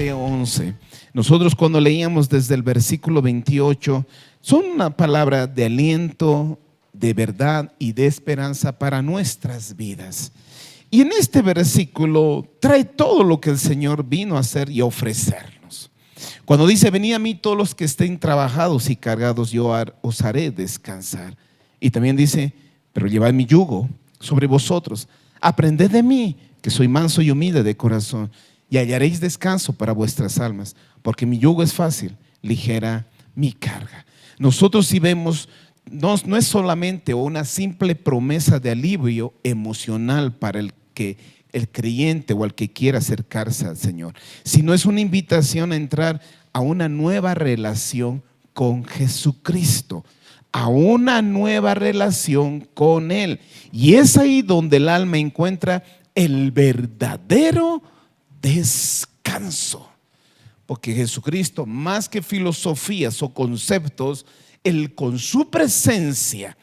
Mateo 11. Nosotros cuando leíamos desde el versículo 28, son una palabra de aliento, de verdad y de esperanza para nuestras vidas. Y en este versículo trae todo lo que el Señor vino a hacer y a ofrecernos. Cuando dice: venid a mí todos los que estén trabajados y cargados, yo os haré descansar. Y también dice: pero llevad mi yugo sobre vosotros, aprended de mí, que soy manso y humilde de corazón, y hallaréis descanso para vuestras almas, porque mi yugo es fácil, ligera mi carga. Nosotros, si vemos, no es solamente una simple promesa de alivio emocional para el creyente o el que quiera acercarse al Señor, sino es una invitación a entrar a una nueva relación con Jesucristo, a una nueva relación con Él. Y es ahí donde el alma encuentra el verdadero descanso. Porque Jesucristo, más que filosofías o conceptos, Él con su presencia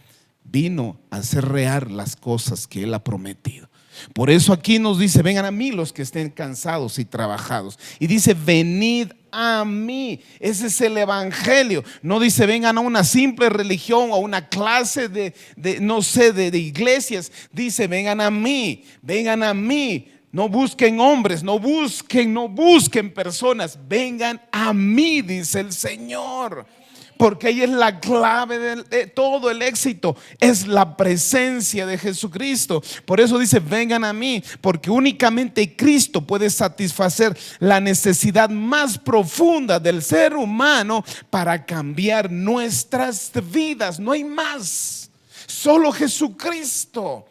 vino a hacer real las cosas que Él ha prometido. Por eso aquí nos dice: vengan a mí los que estén cansados y trabajados. Y dice: venid a mí. Ese es el evangelio. No dice: vengan a una simple religión o a una clase de iglesias. Dice: vengan a mí, vengan a mí. No busquen hombres, no busquen personas. Vengan a mí, dice el Señor. Porque ahí es la clave de todo el éxito, es la presencia de Jesucristo. Por eso dice: vengan a mí, porque únicamente Cristo puede satisfacer la necesidad más profunda del ser humano para cambiar nuestras vidas. No hay más, solo Jesucristo.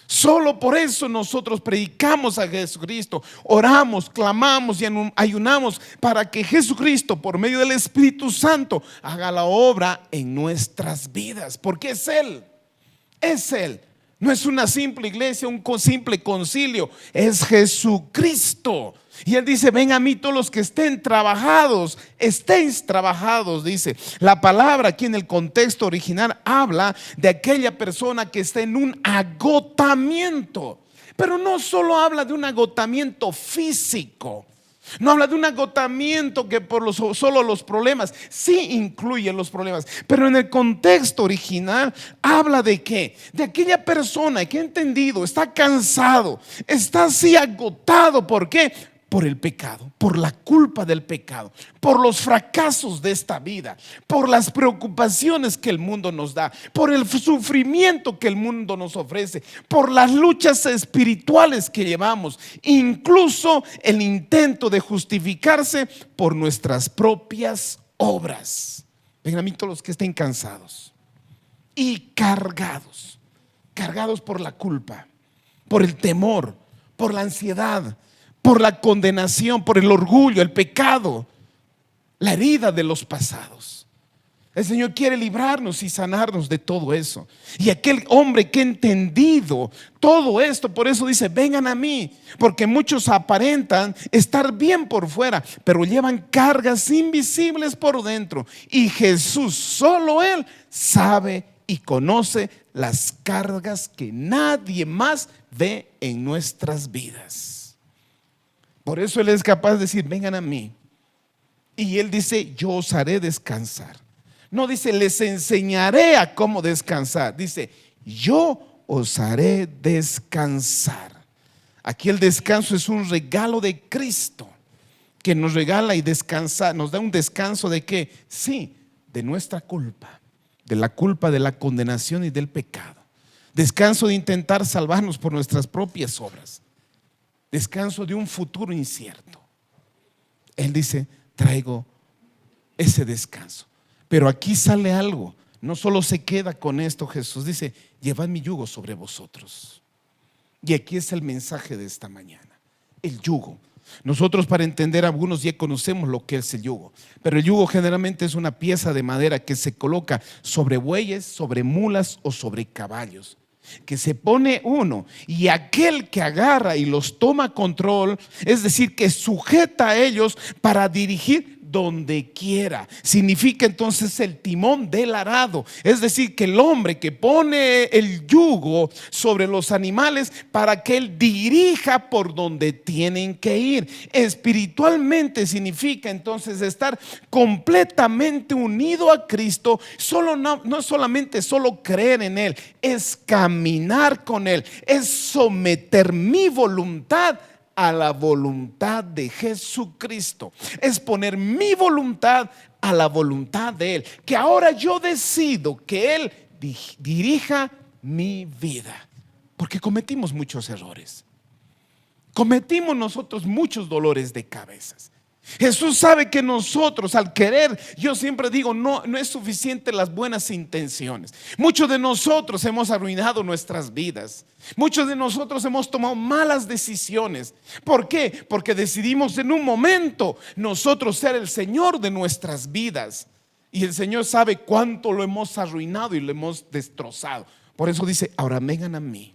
Solo por eso nosotros predicamos a Jesucristo, oramos, clamamos y ayunamos para que Jesucristo, por medio del Espíritu Santo, haga la obra en nuestras vidas. Porque es Él, es Él. No es una simple iglesia, un simple concilio, es Jesucristo. Y Él dice: ven a mí todos los que estéis trabajados, dice. La palabra aquí en el contexto original habla de aquella persona que está en un agotamiento. Pero no solo habla de un agotamiento físico, no habla de un agotamiento que por solo los problemas, sí incluye los problemas, pero en el contexto original habla de qué, de aquella persona que ha entendido, está cansado, está así agotado. ¿Por qué? Por el pecado, por la culpa del pecado, por los fracasos de esta vida, por las preocupaciones que el mundo nos da, por el sufrimiento que el mundo nos ofrece, por las luchas espirituales que llevamos, incluso el intento de justificarse por nuestras propias obras. Vengan a mí todos los que estén cansados y cargados por la culpa, por el temor, por la ansiedad, por la condenación, por el orgullo, el pecado, la herida de los pasados. El Señor quiere librarnos y sanarnos de todo eso. Y aquel hombre que ha entendido todo esto, por eso dice: vengan a mí. Porque muchos aparentan estar bien por fuera, pero llevan cargas invisibles por dentro. Y Jesús, solo Él, sabe y conoce las cargas que nadie más ve en nuestras vidas. Por eso Él es capaz de decir: vengan a mí. Y Él dice: yo os haré descansar. No dice: les enseñaré a cómo descansar. Dice: yo os haré descansar. Aquí el descanso es un regalo de Cristo, que nos regala y descansa, nos da un descanso de qué? Sí, de nuestra culpa, de la culpa de la condenación y del pecado. Descanso de intentar salvarnos por nuestras propias obras. Descanso de un futuro incierto. Él dice: traigo ese descanso. Pero aquí sale algo. No solo se queda con esto. Jesús dice: llevad mi yugo sobre vosotros. Y aquí es el mensaje de esta mañana. El yugo. Nosotros, para entender, algunos ya conocemos lo que es el yugo. Pero el yugo generalmente es una pieza de madera que se coloca sobre bueyes, sobre mulas o sobre caballos, que se pone uno, y aquel que agarra y los toma control, es decir, que sujeta a ellos para dirigir donde quiera. Significa entonces el timón del arado. Es decir, que el hombre que pone el yugo sobre los animales para que él dirija por donde tienen que ir. Espiritualmente significa entonces estar completamente unido a Cristo. No solamente solo creer en Él, es caminar con Él, es someter mi voluntad a la voluntad de Jesucristo, es poner mi voluntad a la voluntad de Él, que ahora yo decido que Él dirija mi vida, porque cometimos muchos errores, cometimos nosotros muchos dolores de cabezas. Jesús sabe que nosotros al querer, yo siempre digo, no es suficiente las buenas intenciones. Muchos de nosotros hemos arruinado nuestras vidas. Muchos de nosotros hemos tomado malas decisiones. ¿Por qué? Porque decidimos en un momento nosotros ser el Señor de nuestras vidas. Y el Señor sabe cuánto lo hemos arruinado y lo hemos destrozado. Por eso dice, ahora vengan a mí,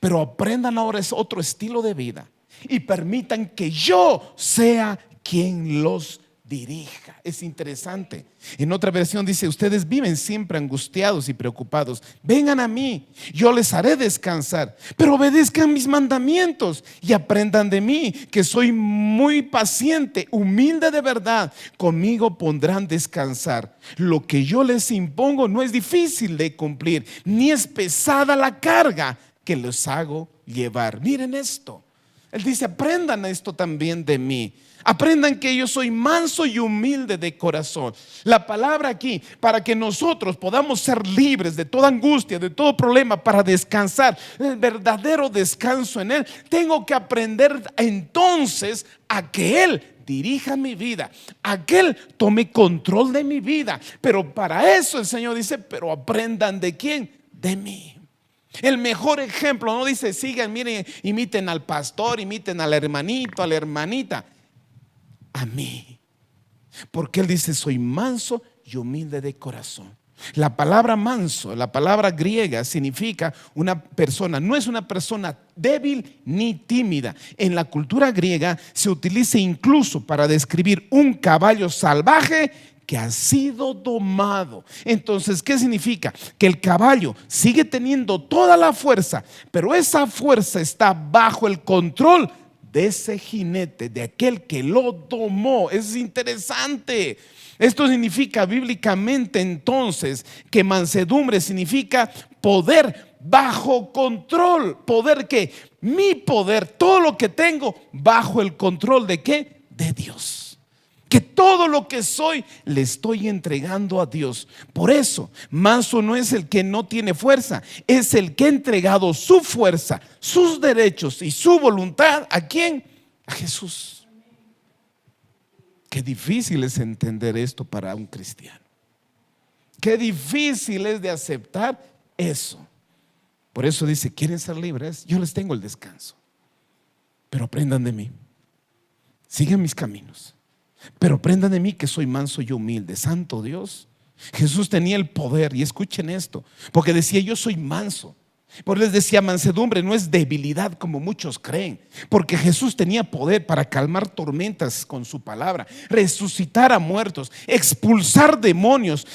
pero aprendan ahora es otro estilo de vida y permitan que yo sea quien los dirija. Es interesante. En otra versión dice, ustedes viven siempre angustiados y preocupados. Vengan a mí, yo les haré descansar, pero obedezcan mis mandamientos y aprendan de mí, que soy muy paciente, humilde de verdad. Conmigo podrán descansar. Lo que yo les impongo no es difícil de cumplir, ni es pesada la carga que les hago llevar. Miren esto. Él dice, aprendan esto también de mí. Aprendan que yo soy manso y humilde de corazón. La palabra aquí, para que nosotros podamos ser libres de toda angustia, de todo problema, para descansar, el verdadero descanso en Él, tengo que aprender entonces a que Él dirija mi vida, a que Él tome control de mi vida. Pero para eso el Señor dice, pero aprendan ¿de quién? De mí. El mejor ejemplo, no dice sigan, miren, imiten al pastor, imiten al hermanito, a la hermanita, a mí, porque Él dice soy manso y humilde de corazón. La palabra manso, la palabra griega significa una persona, no es una persona débil ni tímida. En la cultura griega se utiliza incluso para describir un caballo salvaje que ha sido domado. Entonces, ¿qué significa? Que el caballo sigue teniendo toda la fuerza, pero esa fuerza está bajo el control de ese jinete, de aquel que lo domó. Es interesante. Esto significa bíblicamente entonces que mansedumbre significa poder bajo control. Poder que mi poder, todo lo que tengo bajo el control de ¿qué? De Dios. Que todo lo que soy le estoy entregando a Dios. Por eso, manso no es el que no tiene fuerza, es el que ha entregado su fuerza, sus derechos y su voluntad. ¿A quién? A Jesús. Qué difícil es entender esto para un cristiano. Qué difícil es de aceptar eso. Por eso dice, ¿quieren ser libres? Yo les tengo el descanso. Pero aprendan de mí. Sigan mis caminos. Pero aprendan de mí que soy manso y humilde. Santo Dios. Jesús tenía el poder, y escuchen esto, porque decía yo soy manso. Por eso les decía mansedumbre no es debilidad como muchos creen, porque Jesús tenía poder para calmar tormentas con su palabra, resucitar a muertos, expulsar demonios,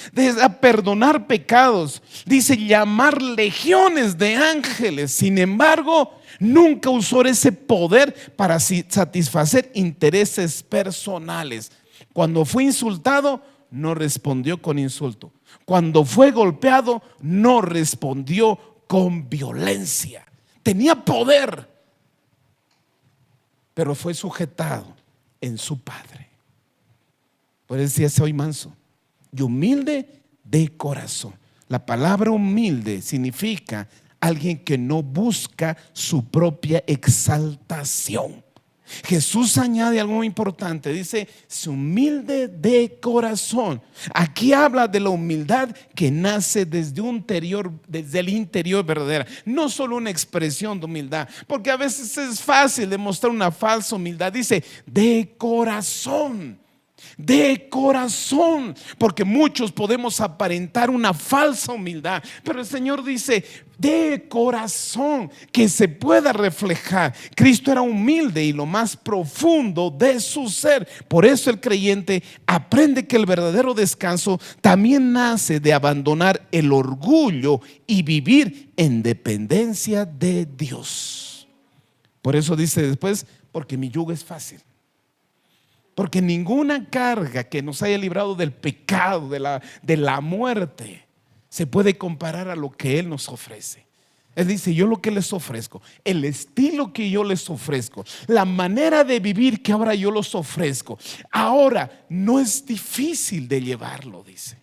perdonar pecados, dice llamar legiones de ángeles. Sin embargo, nunca usó ese poder para satisfacer intereses personales. Cuando fue insultado, no respondió con insulto. Cuando fue golpeado, no respondió con violencia. Tenía poder, pero fue sujetado en su Padre. Por eso decía soy manso y humilde de corazón. La palabra humilde significa alguien que no busca su propia exaltación. Jesús añade algo muy importante, dice es humilde de corazón. Aquí habla de la humildad que nace desde el interior verdadera, no solo una expresión de humildad, porque a veces es fácil demostrar una falsa humildad. Dice de corazón. De corazón, porque muchos podemos aparentar una falsa humildad, pero el Señor dice de corazón, que se pueda reflejar. Cristo era humilde y lo más profundo de su ser. Por eso el creyente aprende que el verdadero descanso también nace de abandonar el orgullo y vivir en dependencia de Dios. Por eso dice después, porque mi yugo es fácil. Porque ninguna carga que nos haya librado del pecado, de la muerte, se puede comparar a lo que Él nos ofrece. Él dice, yo lo que les ofrezco, el estilo que yo les ofrezco, la manera de vivir que ahora yo los ofrezco, ahora no es difícil de llevarlo, dice.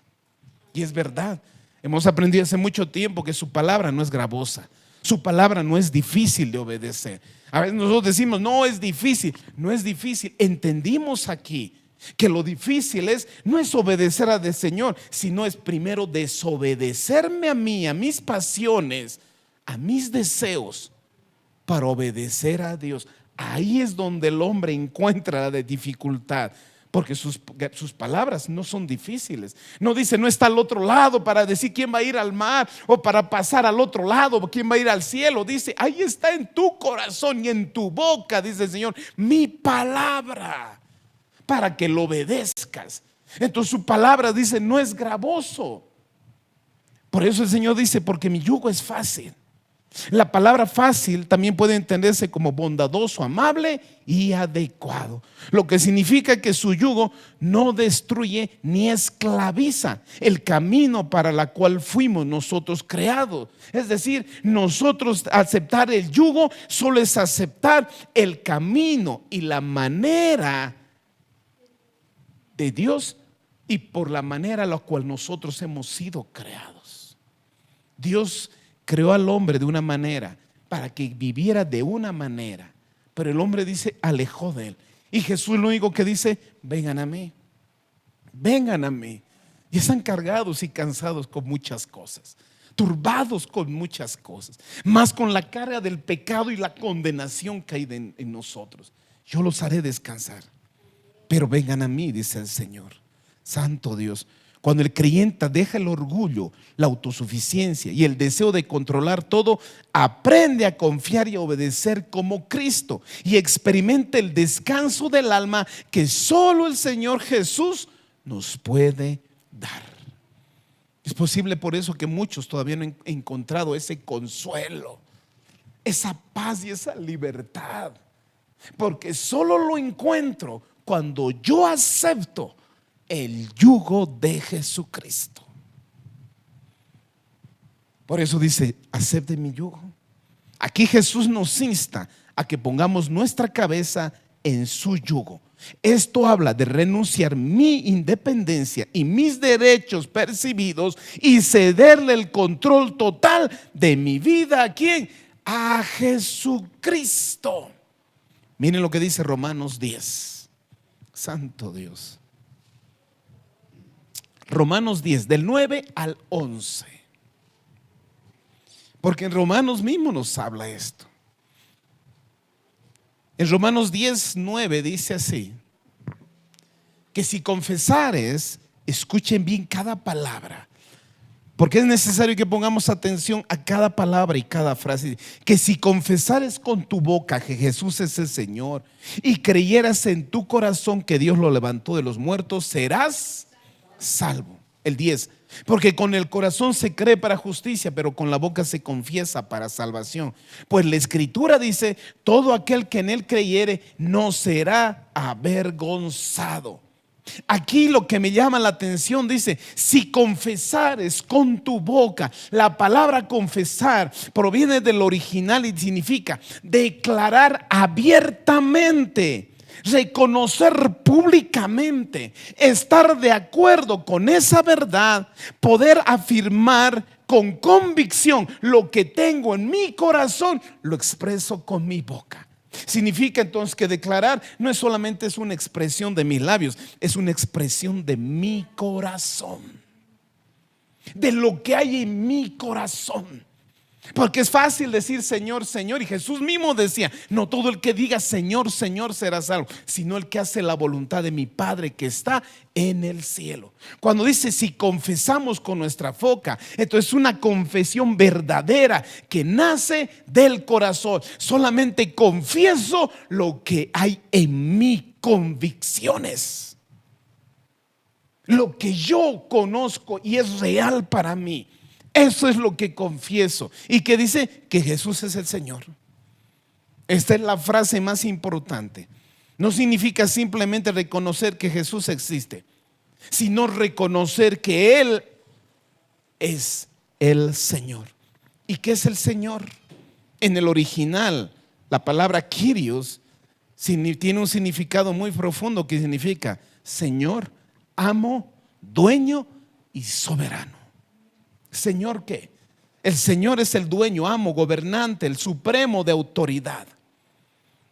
Y es verdad, hemos aprendido hace mucho tiempo que su palabra no es gravosa. Su palabra no es difícil de obedecer. A veces nosotros decimos, no es difícil. No es difícil. Entendimos aquí que lo difícil no es obedecer al Señor, sino es primero desobedecerme a mí, a mis pasiones, a mis deseos, para obedecer a Dios. Ahí es donde el hombre encuentra la dificultad. Porque sus palabras no son difíciles. No dice, no está al otro lado para decir quién va a ir al mar, o para pasar al otro lado, o quién va a ir al cielo. Dice, ahí está en tu corazón y en tu boca, dice el Señor, mi palabra, para que lo obedezcas. Entonces su palabra, dice, no es gravoso. Por eso el Señor dice, porque mi yugo es fácil. La palabra fácil también puede entenderse como bondadoso, amable y adecuado, lo que significa que su yugo no destruye ni esclaviza el camino para la cual fuimos nosotros creados. Es decir, nosotros aceptar el yugo solo es aceptar el camino y la manera de Dios, y por la manera a la cual nosotros hemos sido creados. Dios creó al hombre de una manera para que viviera de una manera, pero el hombre dice, alejó de él. Y Jesús lo único que dice, vengan a mí, vengan a mí. Y están cargados y cansados con muchas cosas, turbados con muchas cosas, más con la carga del pecado y la condenación que hay en nosotros. Yo los haré descansar, pero vengan a mí, dice el Señor. Santo Dios. Cuando el creyente deja el orgullo, la autosuficiencia y el deseo de controlar todo, aprende a confiar y a obedecer como Cristo y experimenta el descanso del alma que solo el Señor Jesús nos puede dar. Es posible por eso que muchos todavía no han encontrado ese consuelo, esa paz y esa libertad, porque solo lo encuentro cuando yo acepto el yugo de Jesucristo. Por eso dice, acepte mi yugo. Aquí Jesús nos insta a que pongamos nuestra cabeza en su yugo. Esto habla de renunciar mi independencia y mis derechos percibidos y cederle el control total de mi vida. ¿A quién? A Jesucristo. Miren lo que dice Romanos 10. Santo Dios. Romanos 10, del 9 al 11. Porque en Romanos mismo nos habla esto. En Romanos 10, 9 dice así: que si confesares, escuchen bien cada palabra, porque es necesario que pongamos atención a cada palabra y cada frase. Que si confesares con tu boca que Jesús es el Señor y creyeras en tu corazón que Dios lo levantó de los muertos, serás salvo. El 10, porque con el corazón se cree para justicia, pero con la boca se confiesa para salvación. Pues la Escritura dice, todo aquel que en él creyere no será avergonzado. Aquí lo que me llama la atención dice, si confesares con tu boca. La palabra confesar proviene del original y significa declarar abiertamente, reconocer públicamente, estar de acuerdo con esa verdad, poder afirmar con convicción lo que tengo en mi corazón, lo expreso con mi boca. Significa entonces que declarar no es solamente una expresión de mis labios, es una expresión de mi corazón, de lo que hay en mi corazón. Porque es fácil decir Señor, Señor, y Jesús mismo decía: no todo el que diga Señor, Señor será salvo, sino el que hace la voluntad de mi Padre que está en el cielo. Cuando dice si confesamos con nuestra boca, esto es una confesión verdadera que nace del corazón. Solamente confieso lo que hay en mí, convicciones, lo que yo conozco y es real para mí. Eso es lo que confieso. Y que dice que Jesús es el Señor. Esta es la frase más importante. No significa simplemente reconocer que Jesús existe, sino reconocer que Él es el Señor. ¿Y qué es el Señor? En el original, la palabra Kyrios tiene un significado muy profundo que significa Señor, amo, dueño y soberano. ¿Señor qué? El Señor es el dueño, amo, gobernante, el supremo de autoridad.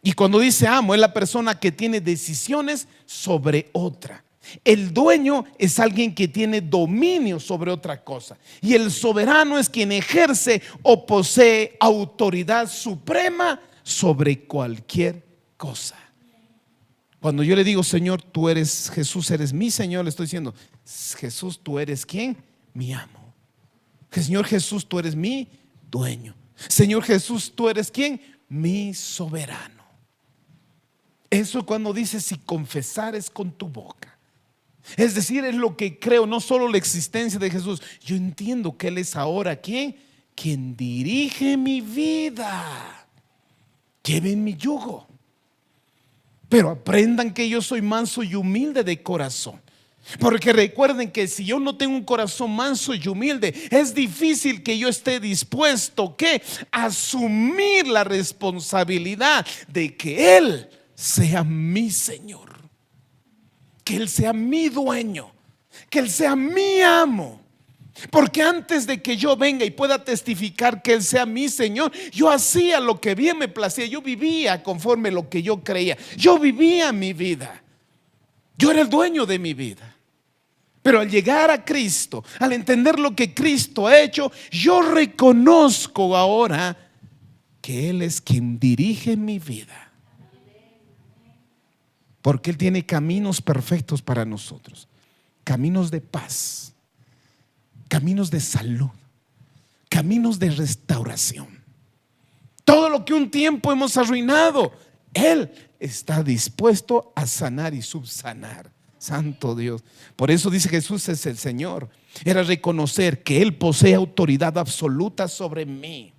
Y cuando dice amo, es la persona que tiene decisiones sobre otra. El dueño es alguien que tiene dominio sobre otra cosa. Y el soberano es quien ejerce o posee autoridad suprema sobre cualquier cosa. Cuando yo le digo Señor, tú eres Jesús, eres mi Señor, le estoy diciendo Jesús, tú eres ¿quién? Mi amo. Señor Jesús, tú eres mi dueño. Señor Jesús, tú eres ¿quién? Mi soberano. Eso cuando dices si confesares con tu boca. Es decir, es lo que creo, no solo la existencia de Jesús. Yo entiendo que Él es ahora ¿quién? Quien dirige mi vida. Lleven mi yugo. Pero aprendan que yo soy manso y humilde de corazón. Porque recuerden que si yo no tengo un corazón manso y humilde, es difícil que yo esté dispuesto a asumir la responsabilidad de que Él sea mi Señor, que Él sea mi dueño, que Él sea mi amo. Porque antes de que yo venga y pueda testificar que Él sea mi Señor, yo hacía lo que bien me placía, yo vivía conforme lo que yo creía, yo vivía mi vida, yo era el dueño de mi vida. Pero al llegar a Cristo, al entender lo que Cristo ha hecho, yo reconozco ahora que Él es quien dirige mi vida. Porque Él tiene caminos perfectos para nosotros. Caminos de paz, caminos de salud, caminos de restauración. Todo lo que un tiempo hemos arruinado, Él está dispuesto a sanar y subsanar. Santo Dios. Por eso dice Jesús es el Señor. Era reconocer que Él posee autoridad absoluta sobre mí.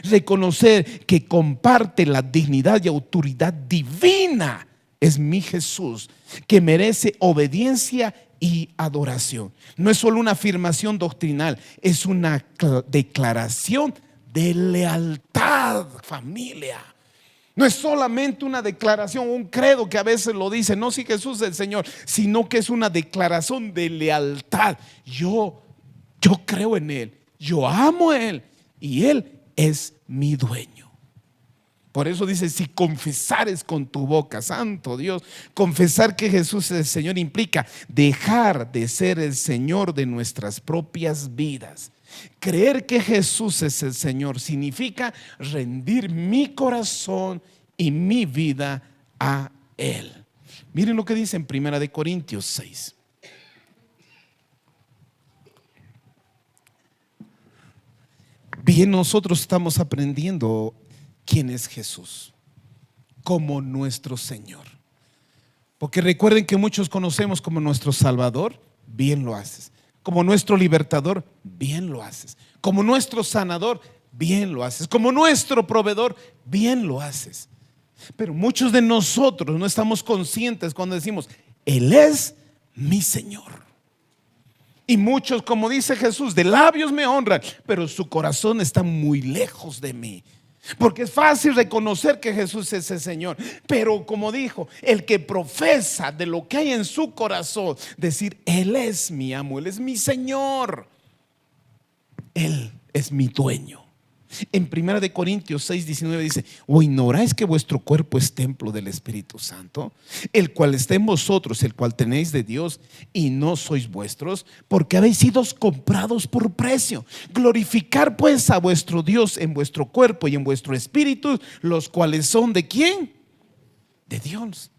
Reconocer que comparte la dignidad y autoridad divina. Es mi Jesús, que merece obediencia y adoración. No es solo una afirmación doctrinal, es una declaración de lealtad, familia. No es solamente una declaración, un credo que a veces lo dice, no, si Jesús es el Señor, sino que es una declaración de lealtad. Yo creo en Él, yo amo a Él y Él es mi dueño. Por eso dice, si confesares con tu boca, santo Dios, confesar que Jesús es el Señor implica dejar de ser el Señor de nuestras propias vidas. Creer que Jesús es el Señor significa rendir mi corazón y mi vida a Él. Miren lo que dice en 1 Corintios 6. Bien, nosotros estamos aprendiendo quién es Jesús como nuestro Señor. Porque recuerden que muchos conocemos como nuestro Salvador, bien lo haces. Como nuestro libertador, bien lo haces. Como nuestro sanador, bien lo haces. Como nuestro proveedor, bien lo haces. Pero muchos de nosotros no estamos conscientes cuando decimos, Él es mi Señor. Y muchos, como dice Jesús, de labios me honran, pero su corazón está muy lejos de mí. Porque es fácil reconocer que Jesús es el Señor, pero como dijo, el que profesa de lo que hay en su corazón, decir, Él es mi amo, Él es mi Señor, Él es mi dueño. En 1 Corintios 6:19 dice: ¿o ignoráis que vuestro cuerpo es templo del Espíritu Santo, el cual está en vosotros, el cual tenéis de Dios, y no sois vuestros? Porque habéis sido comprados por precio. Glorificar pues a vuestro Dios en vuestro cuerpo y en vuestro espíritu, los cuales son ¿de quién? De Dios.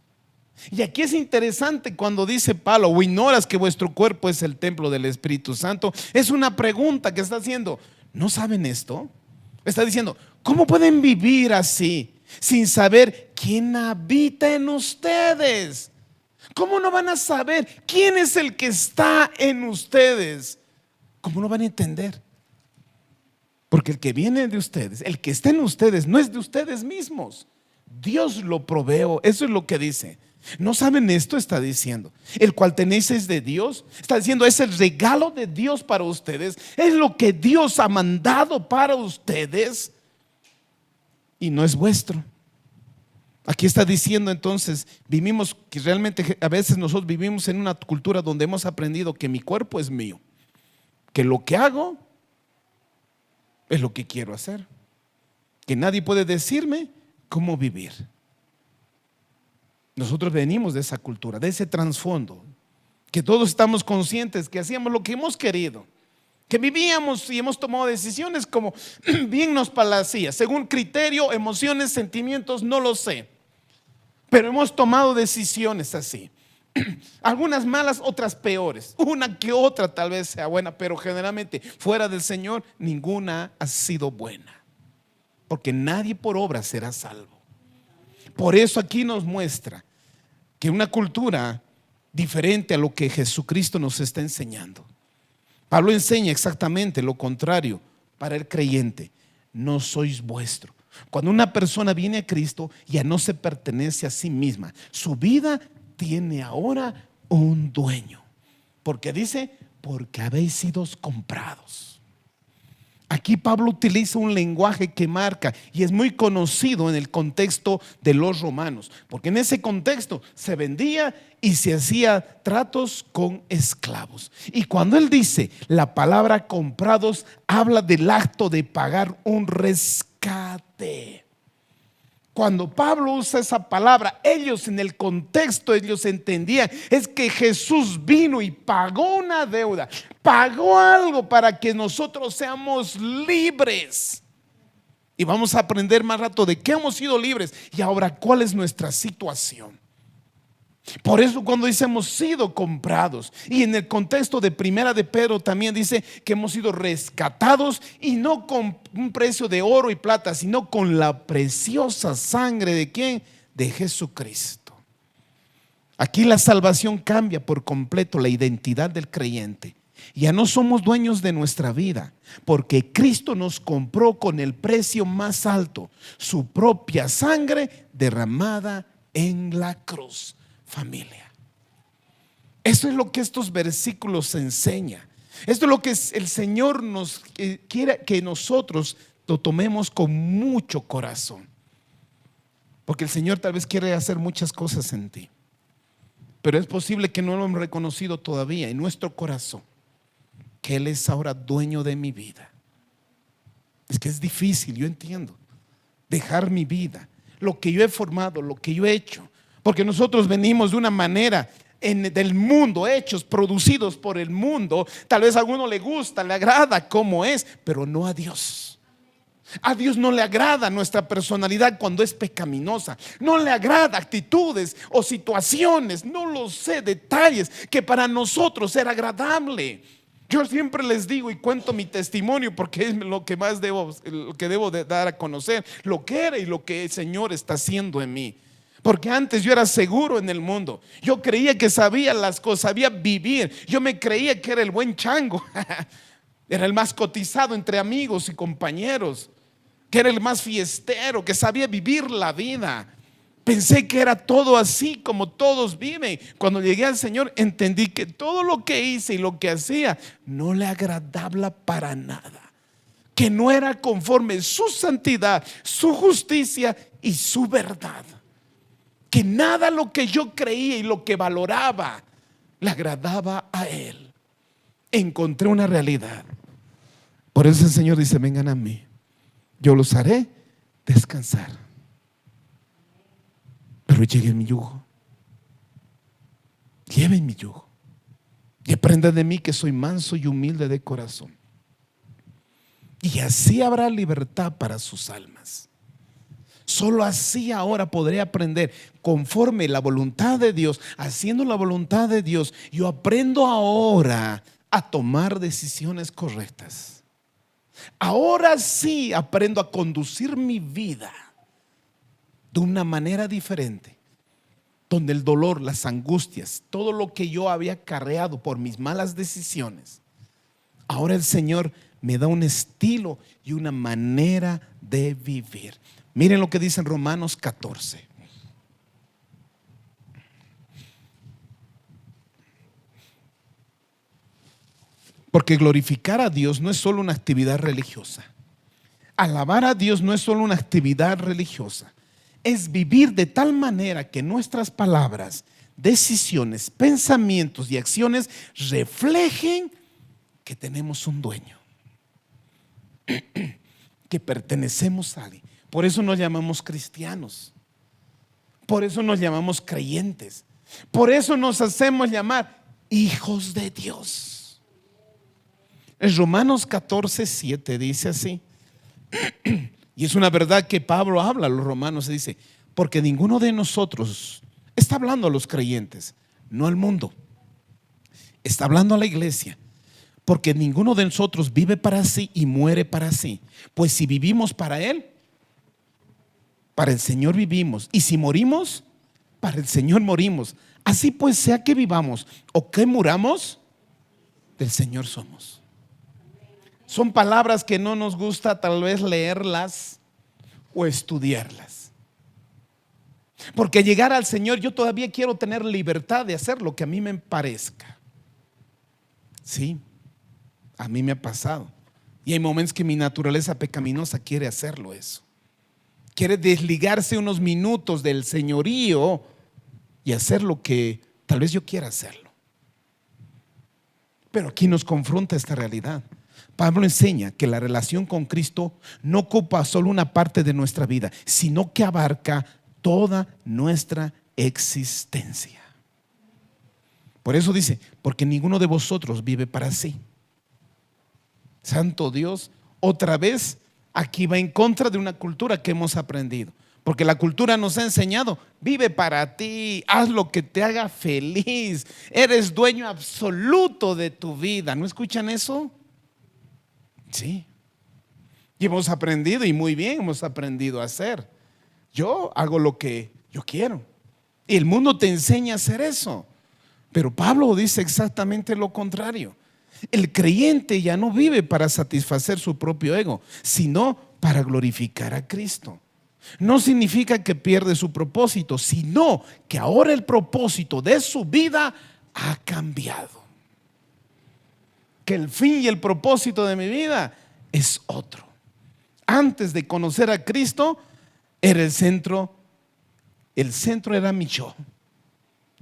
Y aquí es interesante cuando dice Pablo: ¿o ignoras que vuestro cuerpo es el templo del Espíritu Santo? Es una pregunta que está haciendo. ¿No saben esto? Está diciendo: ¿cómo pueden vivir así sin saber quién habita en ustedes? ¿Cómo no van a saber quién es el que está en ustedes? ¿Cómo no van a entender? Porque el que viene de ustedes, el que está en ustedes, no es de ustedes mismos. Dios lo proveó. Eso es lo que dice. ¿No saben esto? Está diciendo. El cual tenéis es de Dios. Está diciendo: es el regalo de Dios para ustedes. Es lo que Dios ha mandado para ustedes y no es vuestro. Aquí está diciendo entonces, vivimos que realmente a veces nosotros vivimos en una cultura donde hemos aprendido que mi cuerpo es mío, que lo que hago es lo que quiero hacer, que nadie puede decirme cómo vivir. Nosotros venimos de esa cultura, de ese trasfondo, que todos estamos conscientes que hacíamos lo que hemos querido, que vivíamos y hemos tomado decisiones como bien nos parecía, según criterio, emociones, sentimientos, no lo sé, pero hemos tomado decisiones así. Algunas malas, otras peores, una que otra tal vez sea buena, pero generalmente fuera del Señor ninguna ha sido buena, porque nadie por obra será salvo. Por eso aquí nos muestra que una cultura diferente a lo que Jesucristo nos está enseñando. Pablo enseña exactamente lo contrario para el creyente: no sois vuestro. Cuando una persona viene a Cristo, ya no se pertenece a sí misma. Su vida tiene ahora un dueño. Porque dice: porque habéis sido comprados. Aquí Pablo utiliza un lenguaje que marca y es muy conocido en el contexto de los romanos, porque en ese contexto se vendía y se hacía tratos con esclavos. Y cuando él dice la palabra comprados, habla del acto de pagar un rescate. Cuando Pablo usa esa palabra, ellos en el contexto, ellos entendían es que Jesús vino y pagó una deuda, pagó algo para que nosotros seamos libres. Y vamos a aprender más rato de qué hemos sido libres y ahora cuál es nuestra situación. Por eso cuando dice hemos sido comprados, y en el contexto de Primera de Pedro también dice que hemos sido rescatados, y no con un precio de oro y plata, sino con la preciosa sangre ¿de quién? De Jesucristo. Aquí la salvación cambia por completo la identidad del creyente. Ya no somos dueños de nuestra vida, porque Cristo nos compró con el precio más alto, su propia sangre derramada en la cruz. Familia, eso es lo que estos versículos enseñan. Esto es lo que el Señor nos quiere que nosotros lo tomemos con mucho corazón, porque el Señor tal vez quiere hacer muchas cosas en ti, pero es posible que no lo hemos reconocido todavía en nuestro corazón, que Él es ahora dueño de mi vida. Es que es difícil, yo entiendo, dejar mi vida, lo que yo he formado, lo que yo he hecho, porque nosotros venimos de una manera del mundo, hechos, producidos por el mundo. Tal vez a alguno le gusta, le agrada como es, pero no a Dios. A Dios no le agrada nuestra personalidad cuando es pecaminosa. No le agrada actitudes o situaciones, no lo sé, detalles que para nosotros era agradable. Yo siempre les digo y cuento mi testimonio, porque es lo que más debo de dar a conocer, lo que era y lo que el Señor está haciendo en mí. Porque antes yo era seguro en el mundo. Yo creía que sabía las cosas, sabía vivir. Yo me creía que era el buen chango. Era el más cotizado entre amigos y compañeros, que era el más fiestero, que sabía vivir la vida. Pensé que era todo así como todos viven. Cuando llegué al Señor entendí que todo lo que hice y lo que hacía no le agradaba para nada, que no era conforme su santidad, su justicia y su verdad, que nada lo que yo creía y lo que valoraba le agradaba a Él. Encontré una realidad. Por eso el Señor dice: vengan a mí, yo los haré descansar. Pero lleven mi yugo, lleven mi yugo y aprendan de mí, que soy manso y humilde de corazón, y así habrá libertad para sus almas. Solo así ahora podré aprender conforme la voluntad de Dios, haciendo la voluntad de Dios. Yo aprendo ahora a tomar decisiones correctas. Ahora sí aprendo a conducir mi vida de una manera diferente, donde el dolor, las angustias, todo lo que yo había acarreado por mis malas decisiones, ahora el Señor me da un estilo y una manera de vivir. Miren lo que dice en Romanos 14. Porque glorificar a Dios no es solo una actividad religiosa. Alabar a Dios no es solo una actividad religiosa. Es vivir de tal manera que nuestras palabras, decisiones, pensamientos y acciones reflejen que tenemos un dueño, que pertenecemos a alguien. Por eso nos llamamos cristianos. Por eso nos llamamos creyentes. Por eso nos hacemos llamar hijos de Dios. En Romanos 14:7 dice así. Y es una verdad que Pablo habla a los romanos y dice: porque ninguno de nosotros, está hablando a los creyentes, no al mundo, está hablando a la iglesia. Porque ninguno de nosotros vive para sí y muere para sí. Pues si vivimos para Él, para el Señor vivimos. Y si morimos, para el Señor morimos. Así pues, sea que vivamos o que muramos, del Señor somos. Son palabras que no nos gusta tal vez leerlas o estudiarlas. Porque llegar al Señor, yo todavía quiero tener libertad de hacer lo que a mí me parezca. Sí, a mí me ha pasado. Y hay momentos que mi naturaleza pecaminosa quiere hacerlo eso. Quiere desligarse unos minutos del señorío y hacer lo que tal vez yo quiera hacerlo. Pero aquí nos confronta esta realidad. Pablo enseña que la relación con Cristo no ocupa solo una parte de nuestra vida, sino que abarca toda nuestra existencia. Por eso dice: porque ninguno de vosotros vive para sí. Santo Dios, otra vez aquí va en contra de una cultura que hemos aprendido. Porque la cultura nos ha enseñado: vive para ti, haz lo que te haga feliz, eres dueño absoluto de tu vida. ¿No escuchan eso? Sí. Y hemos aprendido, y muy bien hemos aprendido a hacer. Yo hago lo que yo quiero. Y el mundo te enseña a hacer eso. Pero Pablo dice exactamente lo contrario. El creyente ya no vive para satisfacer su propio ego, sino para glorificar a Cristo. No significa que pierde su propósito, sino que ahora el propósito de su vida ha cambiado. Que el fin y el propósito de mi vida es otro. Antes de conocer a Cristo, era el centro era mi yo.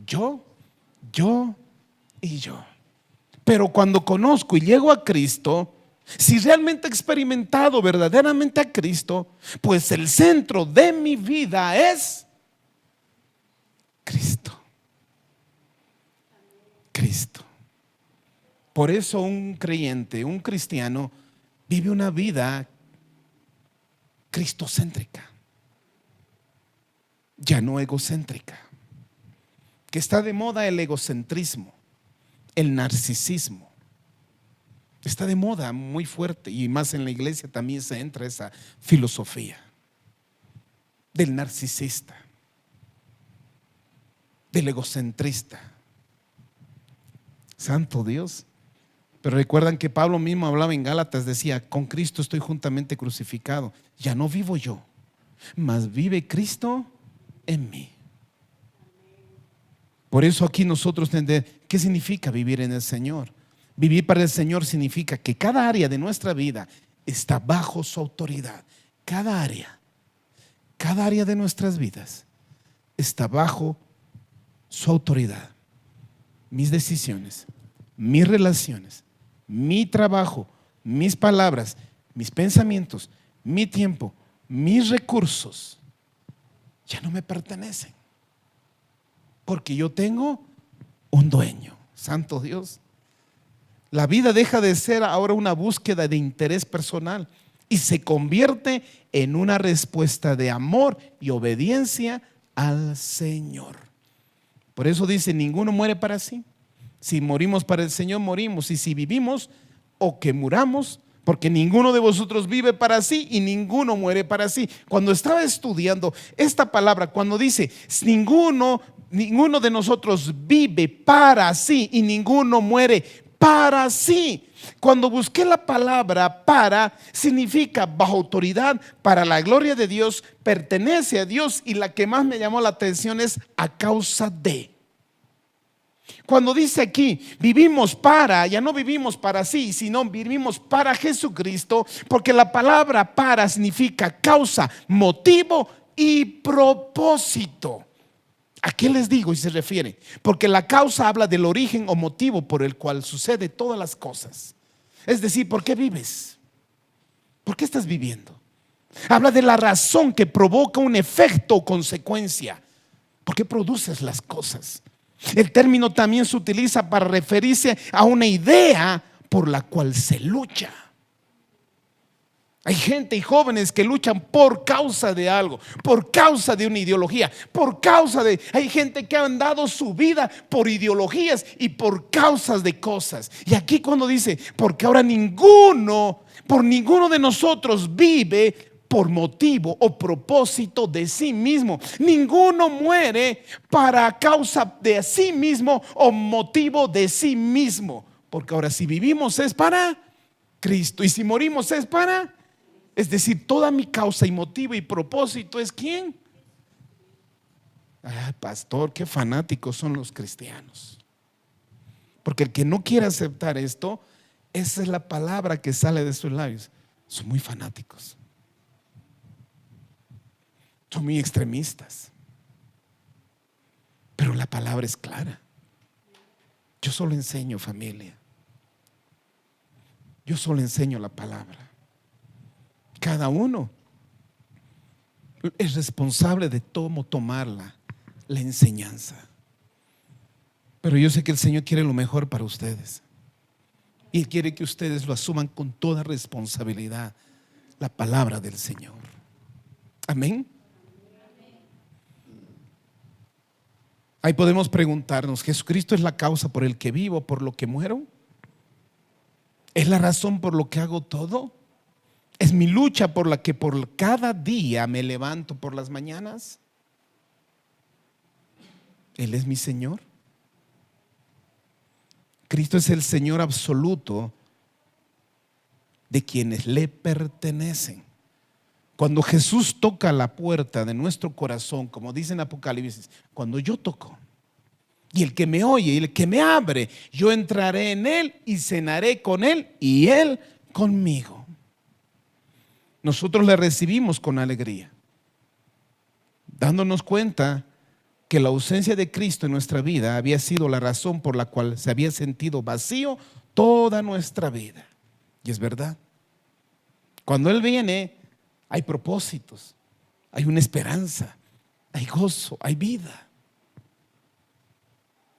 Yo y yo. Pero cuando conozco y llego a Cristo, si realmente he experimentado verdaderamente a Cristo, pues el centro de mi vida es Cristo. Cristo. Por eso un creyente, un cristiano, vive una vida cristocéntrica, ya no egocéntrica. Que está de moda el egocentrismo, el narcisismo. Está de moda muy fuerte, y más en la iglesia también se entra esa filosofía del narcisista, del egocentrista. Santo Dios. Pero recuerdan que Pablo mismo hablaba en Gálatas, decía: con Cristo estoy juntamente crucificado, ya no vivo yo, mas vive Cristo en mí. Por eso aquí nosotros entendemos qué significa vivir en el Señor. Vivir para el Señor significa que cada área de nuestra vida está bajo su autoridad. Cada área de nuestras vidas está bajo su autoridad. Mis decisiones, mis relaciones, mi trabajo, mis palabras, mis pensamientos, mi tiempo, mis recursos ya no me pertenecen, porque yo tengo un dueño. Santo Dios. La vida deja de ser ahora una búsqueda de interés personal y se convierte en una respuesta de amor y obediencia al Señor. Por eso dice, ninguno muere para sí. Si morimos para el Señor, morimos. Y si vivimos o que muramos, porque ninguno de vosotros vive para sí y ninguno muere para sí. Cuando estaba estudiando esta palabra, cuando dice ninguno de nosotros vive para sí y ninguno muere para sí. Cuando busqué la palabra para, significa bajo autoridad, para la gloria de Dios, pertenece a Dios, y la que más me llamó la atención es a causa de. Cuando dice aquí, vivimos para, ya no vivimos para sí, sino vivimos para Jesucristo, porque la palabra para significa causa, motivo y propósito. ¿A qué les digo y se refiere? Porque la causa habla del origen o motivo por el cual sucede todas las cosas. Es decir, ¿por qué vives? ¿Por qué estás viviendo? Habla de la razón que provoca un efecto o consecuencia. ¿Por qué produces las cosas? El término también se utiliza para referirse a una idea por la cual se lucha. Hay gente y jóvenes que luchan por causa de algo, por causa de una ideología, por causa de... Hay gente que han dado su vida por ideologías y por causas de cosas. Y aquí cuando dice, porque ahora por ninguno de nosotros vive por motivo o propósito de sí mismo. Ninguno muere para causa de sí mismo o motivo de sí mismo. Porque ahora si vivimos es para Cristo y si morimos es para... Es decir, toda mi causa y motivo y propósito es ¿quién? Pastor, qué fanáticos son los cristianos. Porque el que no quiere aceptar esto, esa es la palabra que sale de sus labios. Son muy fanáticos. Son muy extremistas. Pero la palabra es clara. Yo solo enseño, familia. Yo solo enseño la palabra. Cada uno es responsable de cómo tomar la enseñanza. Pero yo sé que el Señor quiere lo mejor para ustedes. Y Él quiere que ustedes lo asuman con toda responsabilidad, la palabra del Señor. Amén. Ahí podemos preguntarnos, ¿Jesucristo es la causa por el que vivo, por lo que muero? ¿Es la razón por lo que hago todo? ¿Es mi lucha por la que por cada día me levanto por las mañanas? ¿Él es mi Señor? Cristo es el Señor absoluto de quienes le pertenecen. Cuando Jesús toca la puerta de nuestro corazón, como dice en Apocalipsis, cuando yo toco, y el que me oye y el que me abre, yo entraré en él y cenaré con él y él conmigo. Nosotros le recibimos con alegría, dándonos cuenta que la ausencia de Cristo en nuestra vida había sido la razón por la cual se había sentido vacío toda nuestra vida. Y es verdad. Cuando Él viene, hay propósitos, hay una esperanza, hay gozo, hay vida.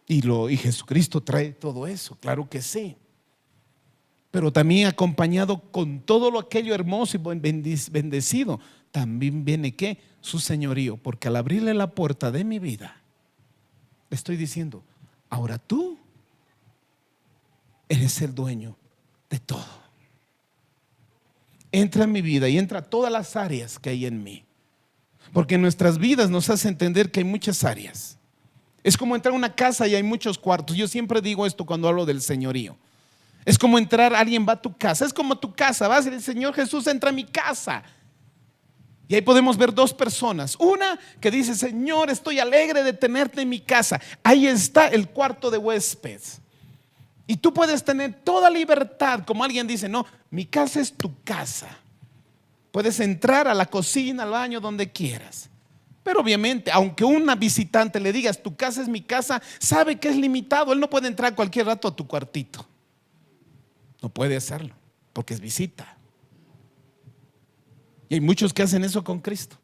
Y Jesucristo trae todo eso, claro que sí. Pero también acompañado con todo aquello hermoso y bendecido, también viene ¿qué? Su señorío. Porque al abrirle la puerta de mi vida, le estoy diciendo, ahora tú eres el dueño de todo. Entra en mi vida y entra a todas las áreas que hay en mí. Porque en nuestras vidas nos hace entender que hay muchas áreas. Es como entrar a una casa y hay muchos cuartos. Yo siempre digo esto cuando hablo del señorío. Es como entrar, alguien va a tu casa, es como tu casa, vas y el Señor Jesús entra a mi casa. Y ahí podemos ver dos personas. Una que dice, Señor, estoy alegre de tenerte en mi casa. Ahí está el cuarto de huéspedes. Y tú puedes tener toda libertad, como alguien dice, no, mi casa es tu casa. Puedes entrar a la cocina, al baño, donde quieras. Pero obviamente, aunque una visitante le digas, tu casa es mi casa, sabe que es limitado. Él no puede entrar cualquier rato a tu cuartito. No puede hacerlo, porque es visita. Y hay muchos que hacen eso con Cristo.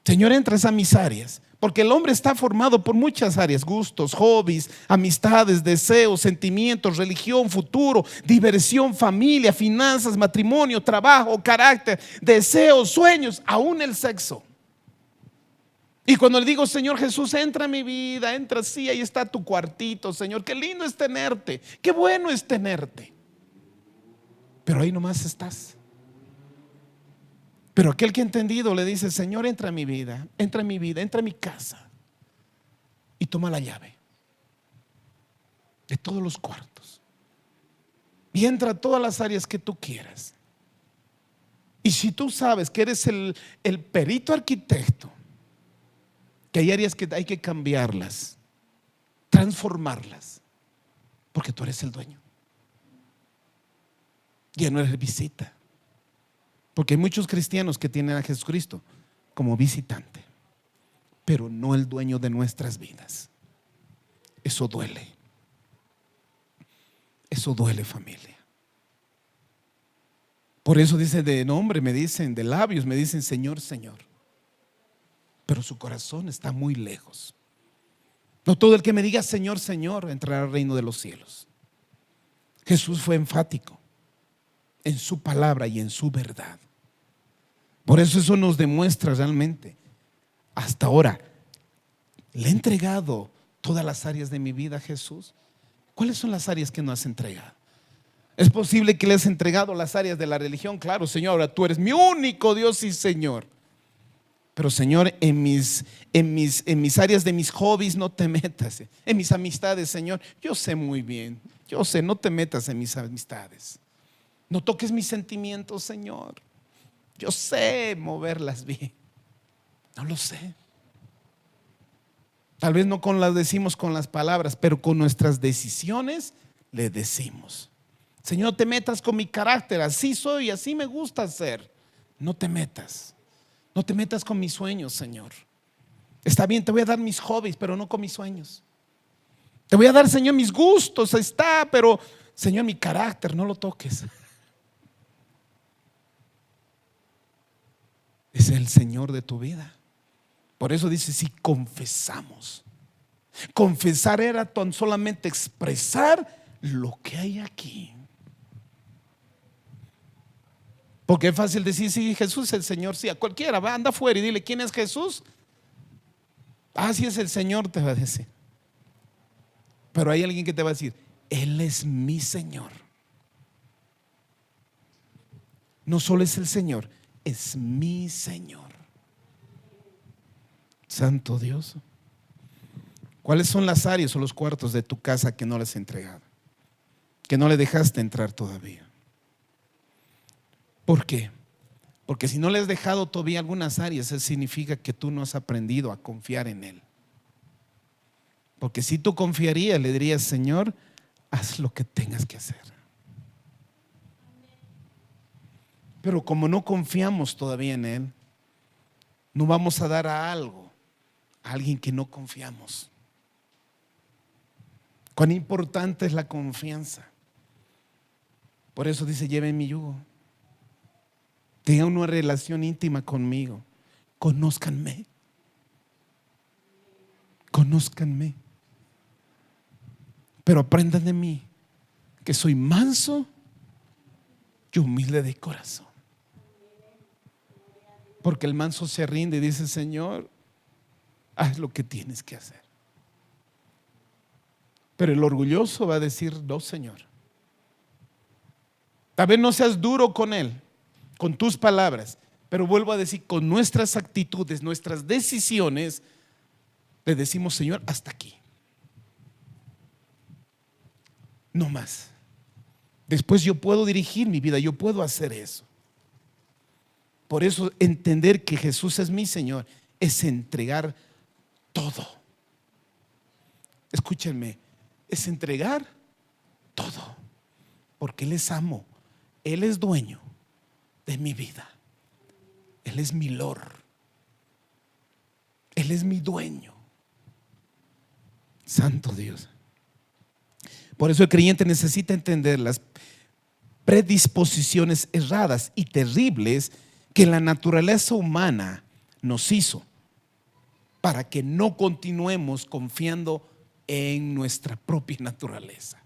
Señor, entras a mis áreas, porque el hombre está formado por muchas áreas: gustos, hobbies, amistades, deseos, sentimientos, religión, futuro, diversión, familia, finanzas, matrimonio, trabajo, carácter, deseos, sueños, aún el sexo. Y cuando le digo: Señor Jesús, entra a mi vida, entra, sí, ahí está tu cuartito, Señor, qué lindo es tenerte, qué bueno es tenerte. Pero ahí nomás estás. Pero aquel que ha entendido le dice: Señor, entra a mi vida, entra a mi vida, entra a mi casa y toma la llave de todos los cuartos y entra a todas las áreas que tú quieras. Y si tú sabes que eres el perito arquitecto, que hay áreas que hay que cambiarlas, transformarlas, porque tú eres el dueño, ya no eres visita. Porque hay muchos cristianos que tienen a Jesucristo como visitante, pero no el dueño de nuestras vidas. Eso duele. Eso duele, familia. Por eso dice: de nombre me dicen, de labios me dicen Señor, Señor, pero su corazón está muy lejos. No todo el que me diga Señor, Señor entrará al reino de los cielos. Jesús fue enfático en su palabra y en su verdad. Por eso nos demuestra realmente, hasta ahora, ¿le he entregado todas las áreas de mi vida a Jesús? ¿Cuáles son las áreas que no has entregado? Es posible que le has entregado las áreas de la religión. Claro, Señor, ahora tú eres mi único Dios y Señor. Pero Señor, en mis áreas de mis hobbies no te metas. En mis amistades, Señor, yo sé muy bien. Yo sé, no te metas en mis amistades. No toques mis sentimientos, Señor. Yo sé moverlas bien. No lo sé. Tal vez no las decimos con las palabras, pero con nuestras decisiones le decimos: Señor, no te metas con mi carácter, así soy, así me gusta ser. No te metas. No te metas con mis sueños, Señor. Está bien, te voy a dar mis hobbies, pero no con mis sueños. Te voy a dar, Señor, mis gustos, está, pero Señor, mi carácter no lo toques. Es el Señor de tu vida. Por eso dice: si confesamos. Confesar era tan solamente expresar lo que hay aquí. Porque es fácil decir: sí, Jesús es el Señor. Sí, a cualquiera, va, anda afuera y dile: ¿quién es Jesús? Ah, sí es el Señor, te va a decir. Pero hay alguien que te va a decir: Él es mi Señor. No solo es el Señor, es mi Señor. Santo Dios. ¿Cuáles son las áreas o los cuartos de tu casa que no les has entregado? Que no le dejaste entrar todavía. ¿Por qué? Porque si no le has dejado todavía algunas áreas, eso significa que tú no has aprendido a confiar en Él. Porque si tú confiarías, le dirías: Señor, haz lo que tengas que hacer. Pero como no confiamos todavía en Él, no vamos a dar a alguien que no confiamos. Cuán importante es la confianza. Por eso dice: lleven mi yugo. Tengan una relación íntima conmigo. Conózcanme. Conózcanme. Pero aprendan de mí, que soy manso y humilde de corazón. Porque el manso se rinde y dice: Señor, haz lo que tienes que hacer. Pero el orgulloso va a decir: no, Señor. Tal vez no seas duro con Él, con tus palabras, pero vuelvo a decir, con nuestras actitudes, nuestras decisiones, le decimos: Señor, hasta aquí. No más. Después yo puedo dirigir mi vida, yo puedo hacer eso. Por eso entender que Jesús es mi Señor es entregar todo. Escúchenme, es entregar todo, porque Él es amo, Él es dueño de mi vida, Él es mi Lord, Él es mi dueño. Santo Dios. Por eso el creyente necesita entender las predisposiciones erradas y terribles que la naturaleza humana nos hizo para que no continuemos confiando en nuestra propia naturaleza.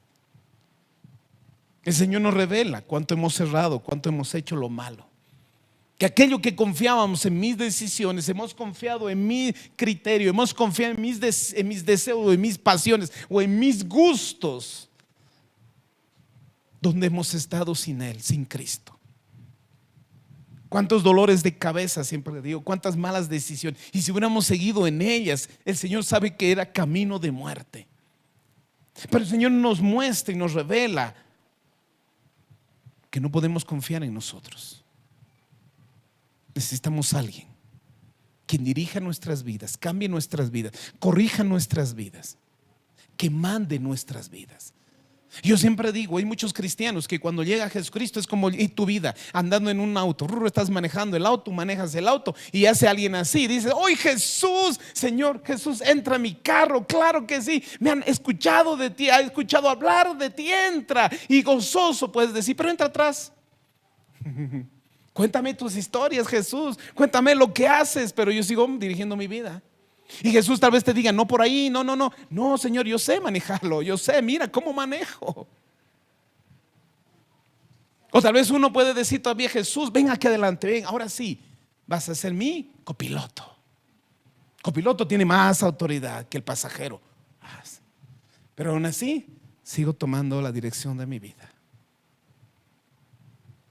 El Señor nos revela cuánto hemos cerrado, cuánto hemos hecho lo malo. Que aquello que confiábamos en mis decisiones, hemos confiado en mi criterio, hemos confiado en mis deseos, en mis pasiones o en mis gustos, donde hemos estado sin Él, sin Cristo. Cuántos dolores de cabeza, siempre le digo, cuántas malas decisiones. Y si hubiéramos seguido en ellas, el Señor sabe que era camino de muerte. Pero el Señor nos muestra y nos revela que no podemos confiar en nosotros. Necesitamos a alguien quien dirija nuestras vidas, cambie nuestras vidas, corrija nuestras vidas, que mande nuestras vidas. Yo siempre digo, hay muchos cristianos que cuando llega Jesucristo es como en tu vida, andando en un auto, estás manejando el auto, manejas el auto y hace alguien así, dice: hoy Jesús, Señor Jesús, entra a mi carro. Claro que sí, me han escuchado de ti, he escuchado hablar de ti, entra. Y gozoso puedes decir, pero entra atrás. Cuéntame tus historias, Jesús, cuéntame lo que haces. Pero yo sigo dirigiendo mi vida. Y Jesús tal vez te diga: no por ahí, no, Señor, yo sé manejarlo, yo sé, mira cómo manejo. O tal vez uno puede decir todavía: Jesús, ven aquí adelante, ven, ahora sí, vas a ser mi copiloto. Copiloto tiene más autoridad que el pasajero. Pero aún así, sigo tomando la dirección de mi vida.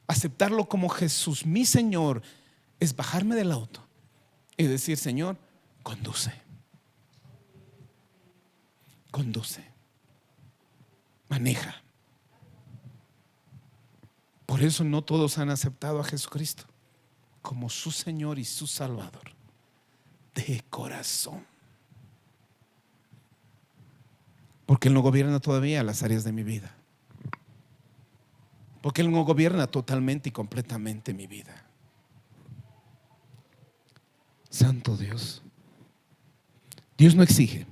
Aceptarlo como Jesús, mi Señor, es bajarme del auto y decir: Señor, conduce, maneja. Por eso no todos han aceptado a Jesucristo como su Señor y su Salvador de corazón, porque Él no gobierna todavía las áreas de mi vida, porque Él no gobierna totalmente y completamente mi vida. Santo Dios. Dios no exige.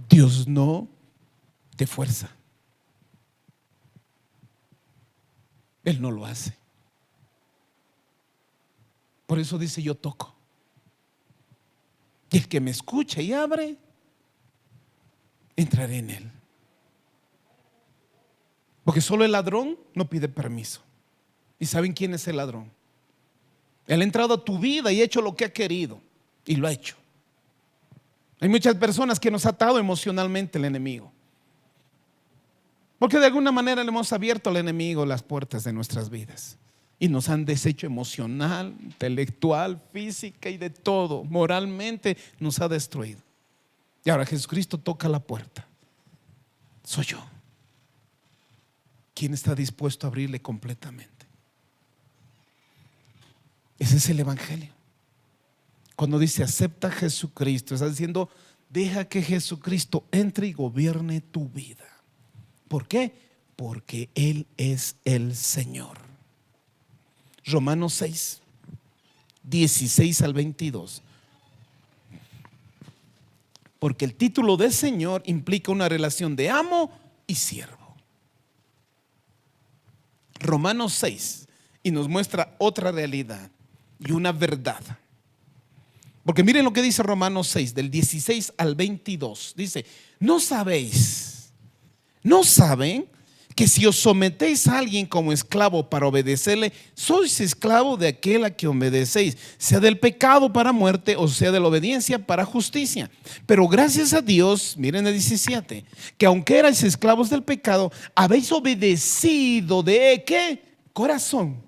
Dios no te fuerza. Él no lo hace. Por eso dice: yo toco. Y el que me escucha y abre, entraré en él. Porque solo el ladrón no pide permiso. ¿Y saben quién es el ladrón? Él ha entrado a tu vida y ha hecho lo que ha querido, y lo ha hecho. Hay muchas personas que nos ha atado emocionalmente el enemigo, porque de alguna manera le hemos abierto al enemigo las puertas de nuestras vidas y nos han deshecho emocional, intelectual, física y de todo. Moralmente nos ha destruido. Y ahora Jesucristo toca la puerta. Soy yo. ¿Quién está dispuesto a abrirle completamente? Ese es el evangelio. Cuando dice acepta a Jesucristo, está diciendo: deja que Jesucristo entre y gobierne tu vida. ¿Por qué? Porque Él es el Señor. Romanos 6, 16 al 22. Porque el título de Señor implica una relación de amo y siervo. Romanos 6, y nos muestra otra realidad y una verdad. Porque miren lo que dice Romanos 6, del 16 al 22. Dice: ¿no saben que si os sometéis a alguien como esclavo para obedecerle, sois esclavo de aquel a que obedecéis, sea del pecado para muerte o sea de la obediencia para justicia? Pero gracias a Dios, miren el 17, que aunque erais esclavos del pecado, habéis obedecido ¿de qué? Corazón.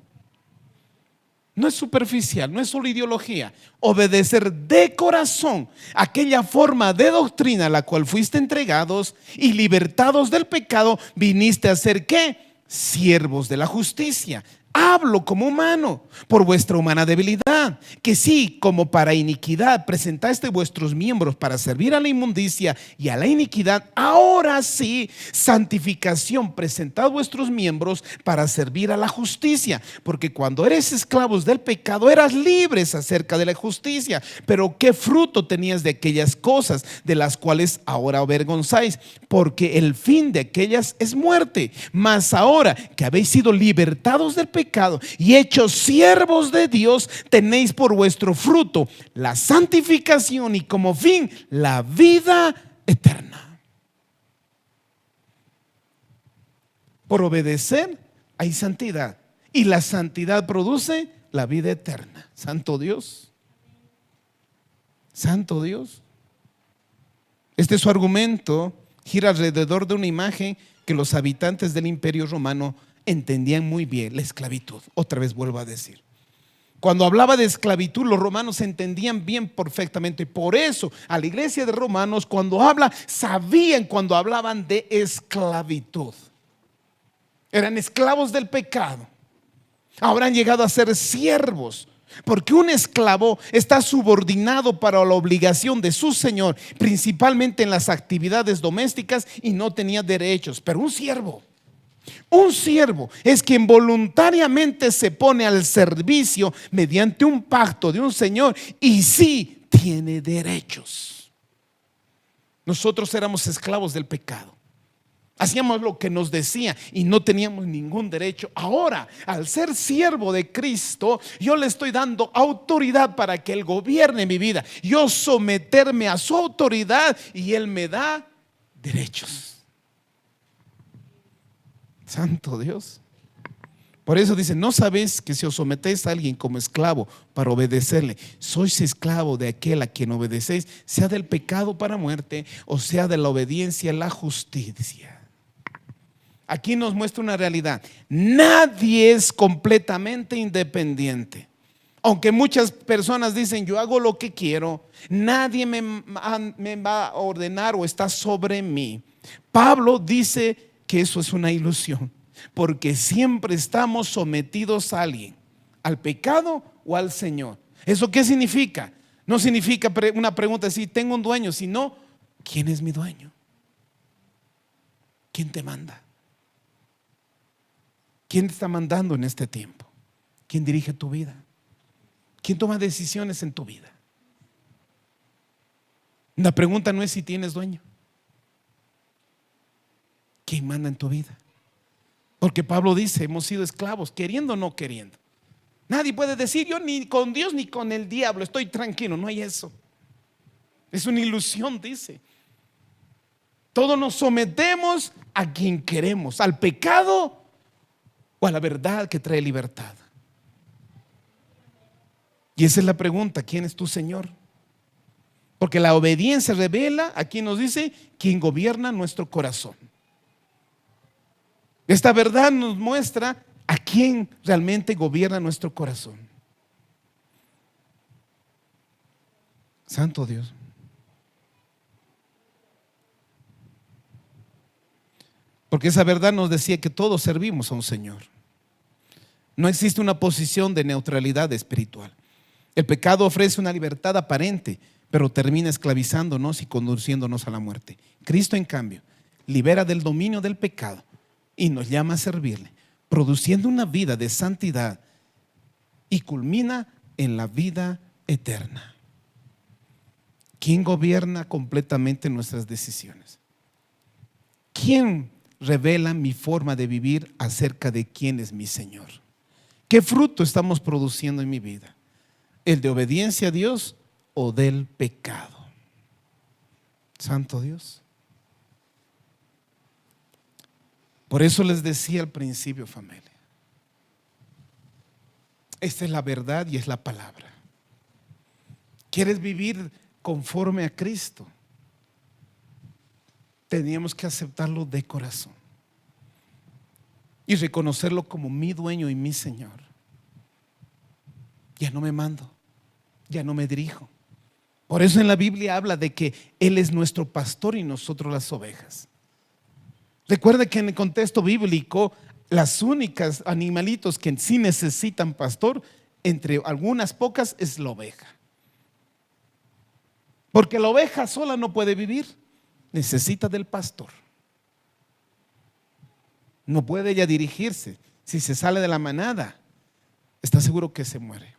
No es superficial, no es solo ideología. Obedecer de corazón aquella forma de doctrina a la cual fuiste entregados, y libertados del pecado, viniste a ser ¿qué? Siervos de la justicia. Hablo como humano, por vuestra humana debilidad, que sí, como para iniquidad presentaste vuestros miembros para servir a la inmundicia y a la iniquidad, ahora sí, santificación, presentad vuestros miembros para servir a la justicia, porque cuando eres esclavos del pecado eras libres acerca de la justicia, pero ¿qué fruto tenías de aquellas cosas de las cuales ahora avergonzáis? Porque el fin de aquellas es muerte, mas ahora que habéis sido libertados del pecado y hechos siervos de Dios, tenéis por vuestro fruto la santificación y como fin la vida eterna. Por obedecer hay santidad y la santidad produce la vida eterna. Santo Dios, santo Dios. Este es su argumento, gira alrededor de una imagen que los habitantes del Imperio Romano entendían muy bien: la esclavitud. Otra vez vuelvo a decir, cuando hablaba de esclavitud, los romanos entendían bien perfectamente. Por eso a la iglesia de Romanos, cuando habla, sabían cuando hablaban de esclavitud. Eran esclavos del pecado. Ahora han llegado a ser siervos, porque un esclavo está subordinado para la obligación de su señor, principalmente en las actividades domésticas, y no tenía derechos. Pero un siervo es quien voluntariamente se pone al servicio mediante un pacto de un señor y sí tiene derechos. Nosotros éramos esclavos del pecado. Hacíamos lo que nos decía y no teníamos ningún derecho. Ahora, al ser siervo de Cristo, yo le estoy dando autoridad para que Él gobierne mi vida. Yo someterme a su autoridad y Él me da derechos. Santo Dios. Por eso dice: ¿no sabéis que si os sometéis a alguien como esclavo para obedecerle, sois esclavo de aquel a quien obedecéis, sea del pecado para muerte o sea de la obediencia a la justicia? Aquí nos muestra una realidad: nadie es completamente independiente. Aunque muchas personas dicen: yo hago lo que quiero, nadie me va a ordenar o está sobre mí. Pablo dice que eso es una ilusión, porque siempre estamos sometidos a alguien, al pecado o al Señor. ¿Eso qué significa? No significa una pregunta si tengo un dueño, sino ¿quién es mi dueño? ¿Quién te manda? ¿Quién te está mandando en este tiempo? ¿Quién dirige tu vida? ¿Quién toma decisiones en tu vida? La pregunta no es si tienes dueño. ¿Quién manda en tu vida? Porque Pablo dice: hemos sido esclavos, queriendo o no queriendo. Nadie puede decir: yo ni con Dios ni con el diablo estoy tranquilo. No hay eso. Es una ilusión, dice. Todos nos sometemos a quien queremos, al pecado o a la verdad que trae libertad. Y esa es la pregunta: ¿quién es tu Señor? Porque la obediencia revela, aquí nos dice, quién gobierna nuestro corazón. Esta verdad nos muestra a quién realmente gobierna nuestro corazón. Santo Dios. Porque esa verdad nos decía que todos servimos a un Señor. No existe una posición de neutralidad espiritual. El pecado ofrece una libertad aparente, pero termina esclavizándonos y conduciéndonos a la muerte. Cristo, en cambio, libera del dominio del pecado y nos llama a servirle, produciendo una vida de santidad y culmina en la vida eterna. ¿Quién gobierna completamente nuestras decisiones? ¿Quién revela mi forma de vivir acerca de quién es mi Señor? ¿Qué fruto estamos produciendo en mi vida? ¿El de obediencia a Dios o del pecado? Santo Dios. Por eso les decía al principio, familia, esta es la verdad y es la palabra. ¿Quieres vivir conforme a Cristo? Teníamos que aceptarlo de corazón y reconocerlo como mi dueño y mi Señor. Ya no me mando, ya no me dirijo. Por eso en la Biblia habla de que Él es nuestro pastor y nosotros las ovejas. Recuerda que en el contexto bíblico Las únicas animalitos que sí necesitan pastor, entre algunas pocas, es la oveja. Porque la oveja sola no puede vivir, necesita del pastor. No puede ella dirigirse. Si se sale de la manada, está seguro que se muere.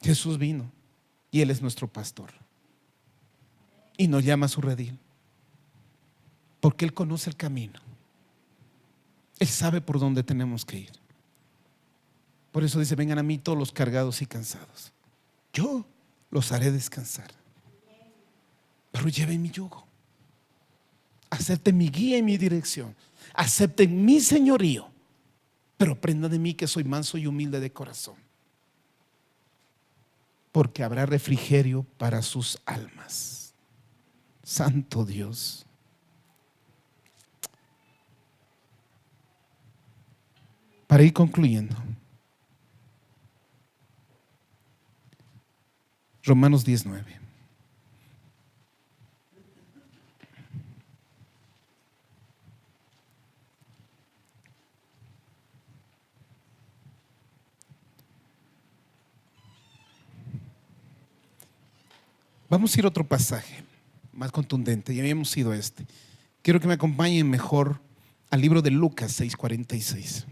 Jesús vino y Él es nuestro pastor y nos llama a su redil, porque Él conoce el camino. Él sabe por dónde tenemos que ir. Por eso dice: vengan a mí todos los cargados y cansados, yo los haré descansar. Pero lleven mi yugo, acepten mi guía y mi dirección, acepten mi señorío, pero aprendan de mí, que soy manso y humilde de corazón, porque habrá refrigerio para sus almas. Santo Dios. Para ir concluyendo, Romanos 19. Vamos a ir a otro pasaje más contundente. Ya habíamos ido a este. Quiero que me acompañen mejor al libro de Lucas 6:46.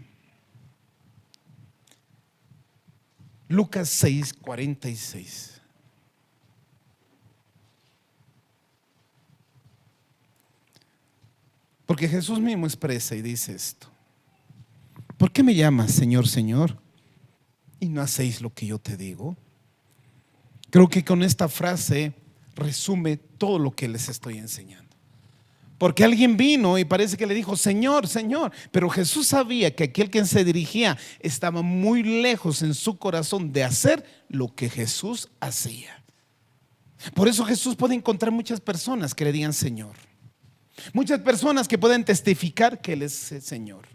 Lucas 6:46. Porque Jesús mismo expresa y dice esto: ¿por qué me llamas Señor, Señor, y no hacéis lo que yo te digo? Creo que con esta frase resume todo lo que les estoy enseñando. Porque alguien vino y parece que le dijo: Señor, Señor. Pero Jesús sabía que aquel que se dirigía estaba muy lejos en su corazón de hacer lo que Jesús hacía. Por eso Jesús puede encontrar muchas personas que le digan Señor. Muchas personas que pueden testificar que Él es el Señor.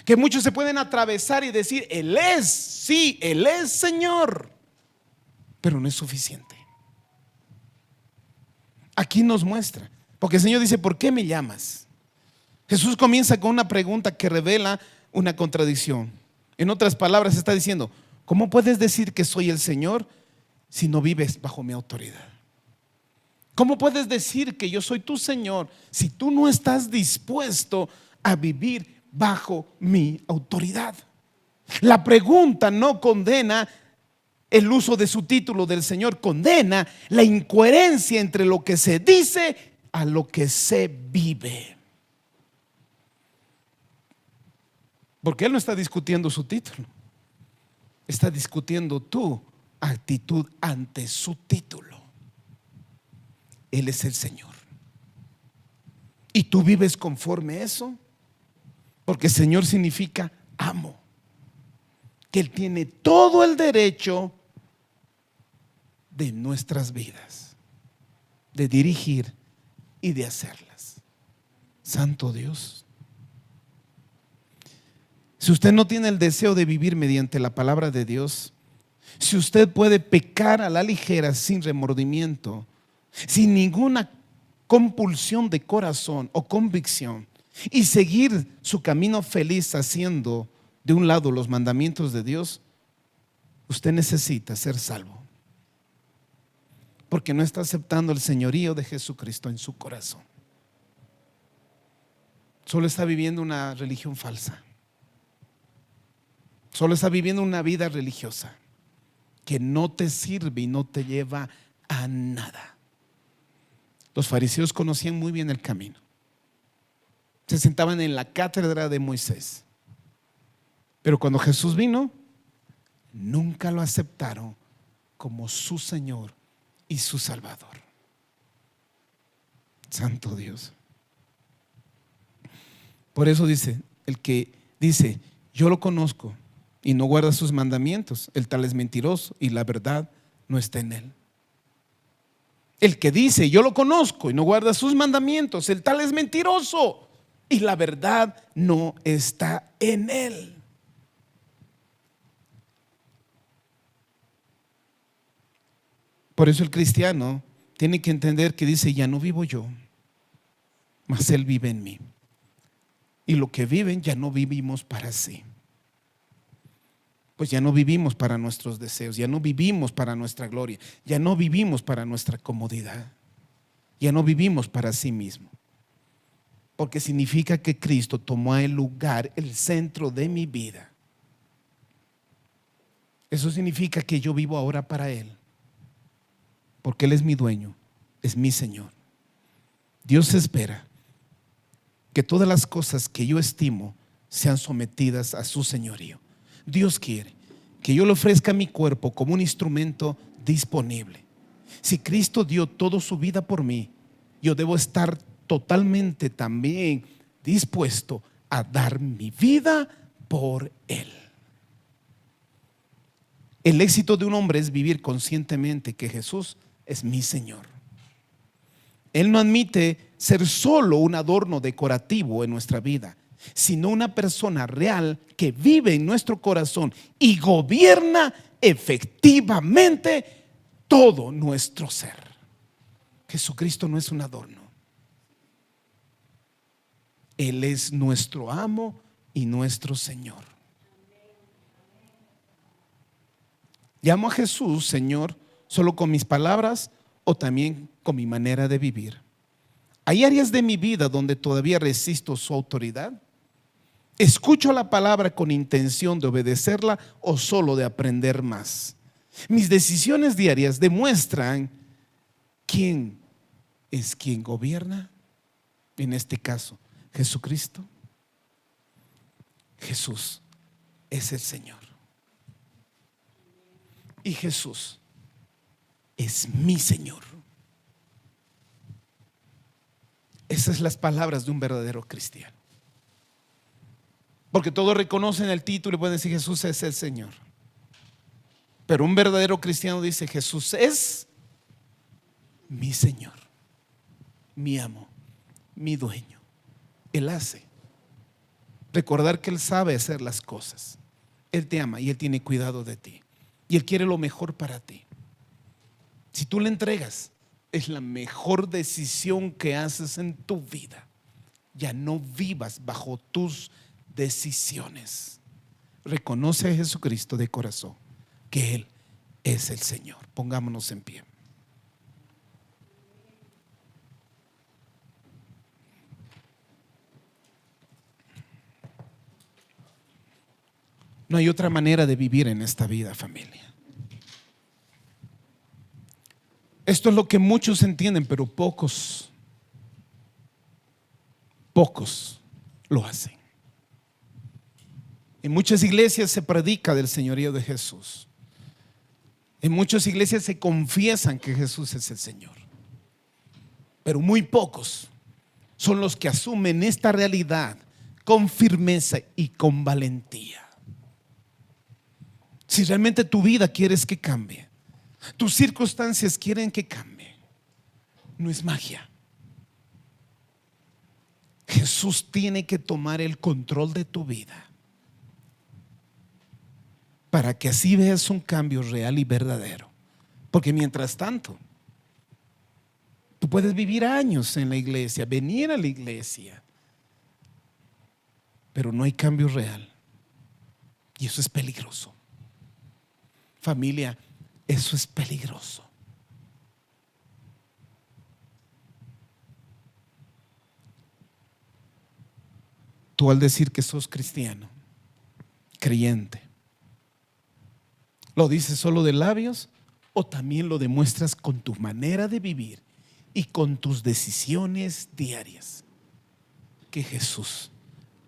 Que muchos se pueden atravesar y decir: Él es, sí, Él es Señor. Pero no es suficiente. Aquí nos muestra, porque el Señor dice: ¿por qué me llamas? Jesús comienza con una pregunta que revela una contradicción. En otras palabras, está diciendo: ¿cómo puedes decir que soy el Señor si no vives bajo mi autoridad? ¿Cómo puedes decir que yo soy tu Señor si tú no estás dispuesto a vivir bajo mi autoridad? La pregunta no condena el uso de su título del Señor, condena la incoherencia entre lo que se dice a lo que se vive. Porque Él no está discutiendo su título, está discutiendo tu actitud ante su título. Él es el Señor. Y tú vives conforme a eso, porque Señor significa amo, que Él tiene todo el derecho de nuestras vidas, de dirigir y de hacerlas. Santo Dios. Si usted no tiene el deseo de vivir mediante la palabra de Dios, si usted puede pecar a la ligera sin remordimiento, sin ninguna compulsión de corazón o convicción, y seguir su camino feliz haciendo de un lado los mandamientos de Dios, usted necesita ser salvo, porque no está aceptando el señorío de Jesucristo en su corazón. Solo está viviendo una religión falsa. Solo está viviendo una vida religiosa que no te sirve y no te lleva a nada. Los fariseos conocían muy bien el camino. Se sentaban en la cátedra de Moisés. Pero cuando Jesús vino, nunca lo aceptaron como su Señor y su Salvador. Santo Dios. Por eso dice, el que dice yo lo conozco y no guarda sus mandamientos, el tal es mentiroso y la verdad no está en él. El que dice yo lo conozco y no guarda sus mandamientos, el tal es mentiroso y la verdad no está en él. Por eso el cristiano tiene que entender que dice: ya no vivo yo, mas Él vive en mí. Y lo que viven ya no vivimos para sí. Pues ya no vivimos para nuestros deseos, ya no vivimos para nuestra gloria, ya no vivimos para nuestra comodidad, ya no vivimos para sí mismo. Porque significa que Cristo tomó el lugar, el centro de mi vida. Eso significa que yo vivo ahora para Él, porque Él es mi dueño, es mi Señor. Dios espera que todas las cosas que yo estimo sean sometidas a su señorío. Dios quiere que yo le ofrezca mi cuerpo como un instrumento disponible. Si Cristo dio toda su vida por mí, yo debo estar totalmente también dispuesto a dar mi vida por Él. El éxito de un hombre es vivir conscientemente que Jesús es mi Señor. Él no admite ser solo un adorno decorativo en nuestra vida, sino una persona real que vive en nuestro corazón y gobierna efectivamente todo nuestro ser. Jesucristo no es un adorno. Él es nuestro amo y nuestro Señor. ¿Llamo a Jesús Señor solo con mis palabras o también con mi manera de vivir? ¿Hay áreas de mi vida donde todavía resisto su autoridad? ¿Escucho la palabra con intención de obedecerla o solo de aprender más? Mis decisiones diarias demuestran quién es quien gobierna. En este caso, Jesucristo. Jesús es el Señor. Y Jesús es mi Señor. Esas son las palabras de un verdadero cristiano. Porque todos reconocen el título y pueden decir Jesús es el Señor. Pero un verdadero cristiano dice Jesús es mi Señor, mi amo, mi dueño. Él hace. Recordar que Él sabe hacer las cosas. Él te ama y Él tiene cuidado de ti. Y Él quiere lo mejor para ti. Si tú le entregas, es la mejor decisión que haces en tu vida. Ya no vivas bajo tus decisiones. Reconoce a Jesucristo de corazón, que Él es el Señor. Pongámonos en pie. No hay otra manera de vivir en esta vida, familia. Esto es lo que muchos entienden, pero pocos lo hacen. En muchas iglesias se predica del señorío de Jesús. En muchas iglesias se confiesan que Jesús es el Señor. Pero muy pocos son los que asumen esta realidad con firmeza y con valentía. Si realmente tu vida quieres que cambie, tus circunstancias quieren que cambie, no es magia. Jesús tiene que tomar el control de tu vida para que así veas un cambio real y verdadero. Porque mientras tanto, tú puedes vivir años en la iglesia, venir a la iglesia, pero no hay cambio real. Y eso es peligroso. Familia, eso es peligroso. Tú al decir que sos cristiano, creyente, ¿lo dices solo de labios o también lo demuestras con tu manera de vivir y con tus decisiones diarias? Que Jesús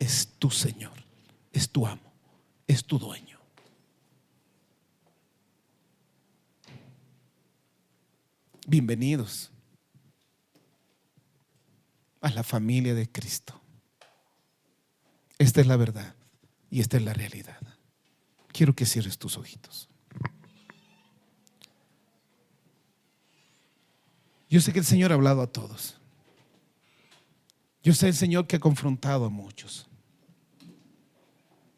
es tu Señor, es tu amo, es tu dueño. Bienvenidos a la familia de Cristo. Esta es la verdad y esta es la realidad. Quiero que cierres tus ojitos. Yo sé que el Señor ha hablado a todos. Yo sé el Señor que ha confrontado a muchos.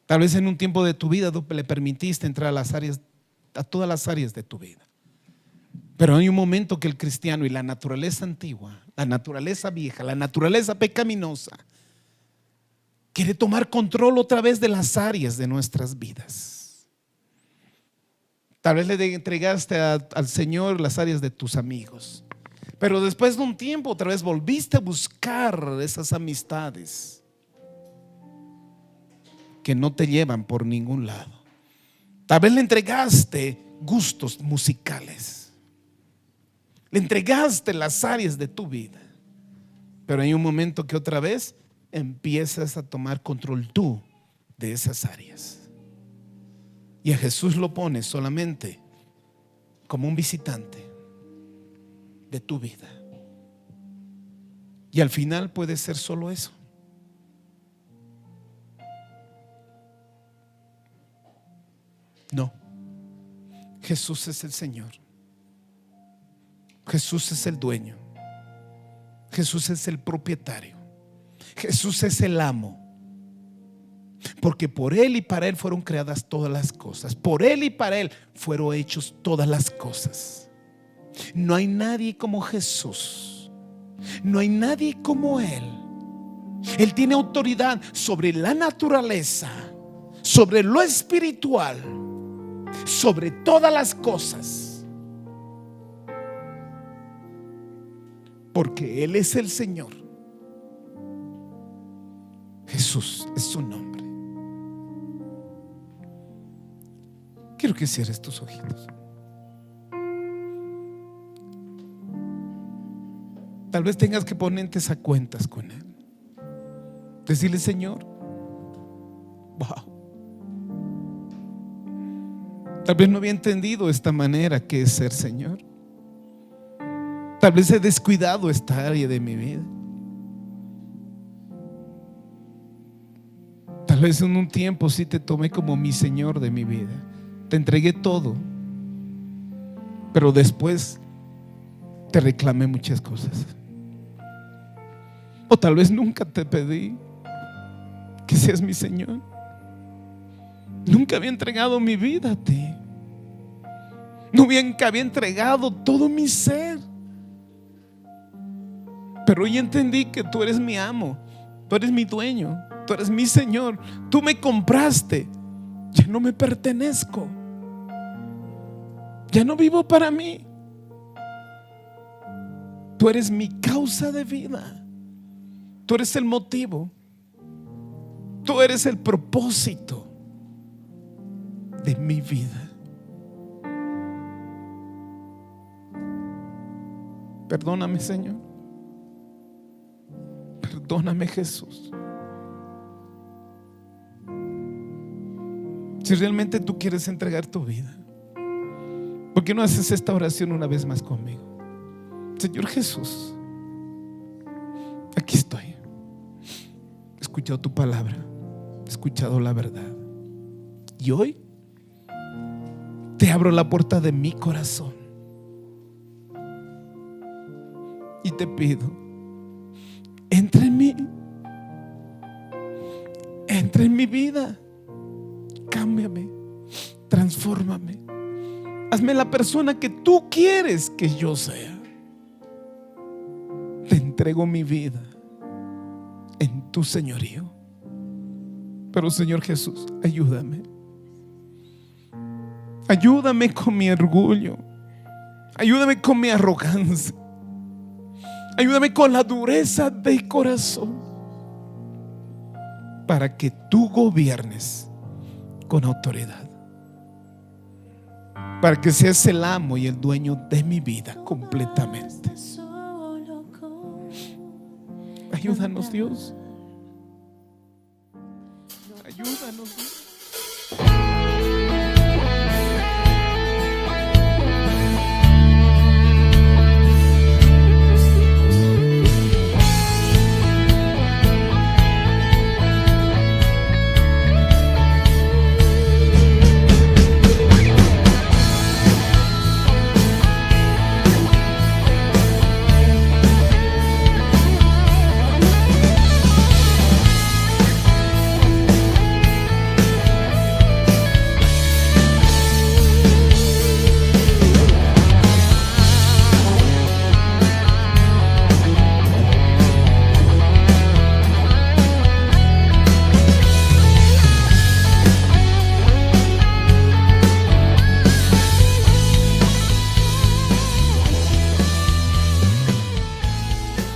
Tal vez en un tiempo de tu vida tú le permitiste entrar a las áreas, a todas las áreas de tu vida. Pero hay un momento que el cristiano y la naturaleza antigua la naturaleza vieja, la naturaleza pecaminosa, quiere tomar control otra vez de las áreas de nuestras vidas. Tal vez le entregaste al Señor las áreas de tus amigos, pero después de un tiempo otra vez volviste a buscar esas amistades que no te llevan por ningún lado. Tal vez le entregaste gustos musicales, le entregaste las áreas de tu vida, pero hay un momento que otra vez empiezas a tomar control tú de esas áreas. Y a Jesús lo pones solamente como un visitante de tu vida. Y al final puede ser solo eso. No, Jesús es el Señor. Jesús es el dueño. Jesús es el propietario. Jesús es el amo. Porque por Él y para Él fueron creadas todas las cosas. Por Él y para Él fueron hechos todas las cosas. No hay nadie como Jesús. No hay nadie como Él. Él tiene autoridad sobre la naturaleza, sobre lo espiritual, sobre todas las cosas. Porque Él es el Señor. Jesús es su nombre. Quiero que cierres tus ojitos. Tal vez tengas que ponerte a cuentas con Él. Decirle: Señor, wow, tal vez no había entendido esta manera que es ser Señor. Tal vez he descuidado esta área de mi vida. Tal vez en un tiempo sí te tomé como mi Señor de mi vida. Te entregué todo, pero después te reclamé muchas cosas. O tal vez nunca te pedí que seas mi Señor. Nunca había entregado mi vida a ti. Nunca había entregado todo mi ser. Pero hoy entendí que tú eres mi amo, tú eres mi dueño, tú eres mi Señor. Tú me compraste. Ya no me pertenezco. Ya no vivo para mí. Tú eres mi causa de vida. Tú eres el motivo. Tú eres el propósito de mi vida. Perdóname, Señor. Perdóname, Jesús. Si realmente tú quieres entregar tu vida, ¿por qué no haces esta oración una vez más conmigo? Señor Jesús, aquí estoy. He escuchado tu palabra, he escuchado la verdad, y hoy te abro la puerta de mi corazón y te pido: entra en mí, entra en mi vida. Cámbiame, transfórmame, hazme la persona que tú quieres que yo sea. Te entrego mi vida en tu señorío. Pero Señor Jesús, ayúdame. Ayúdame con mi orgullo. Ayúdame con mi arrogancia. Ayúdame con la dureza de corazón, para que tú gobiernes con autoridad, para que seas el amo y el dueño de mi vida completamente. Ayúdanos, Dios. Ayúdanos, Dios.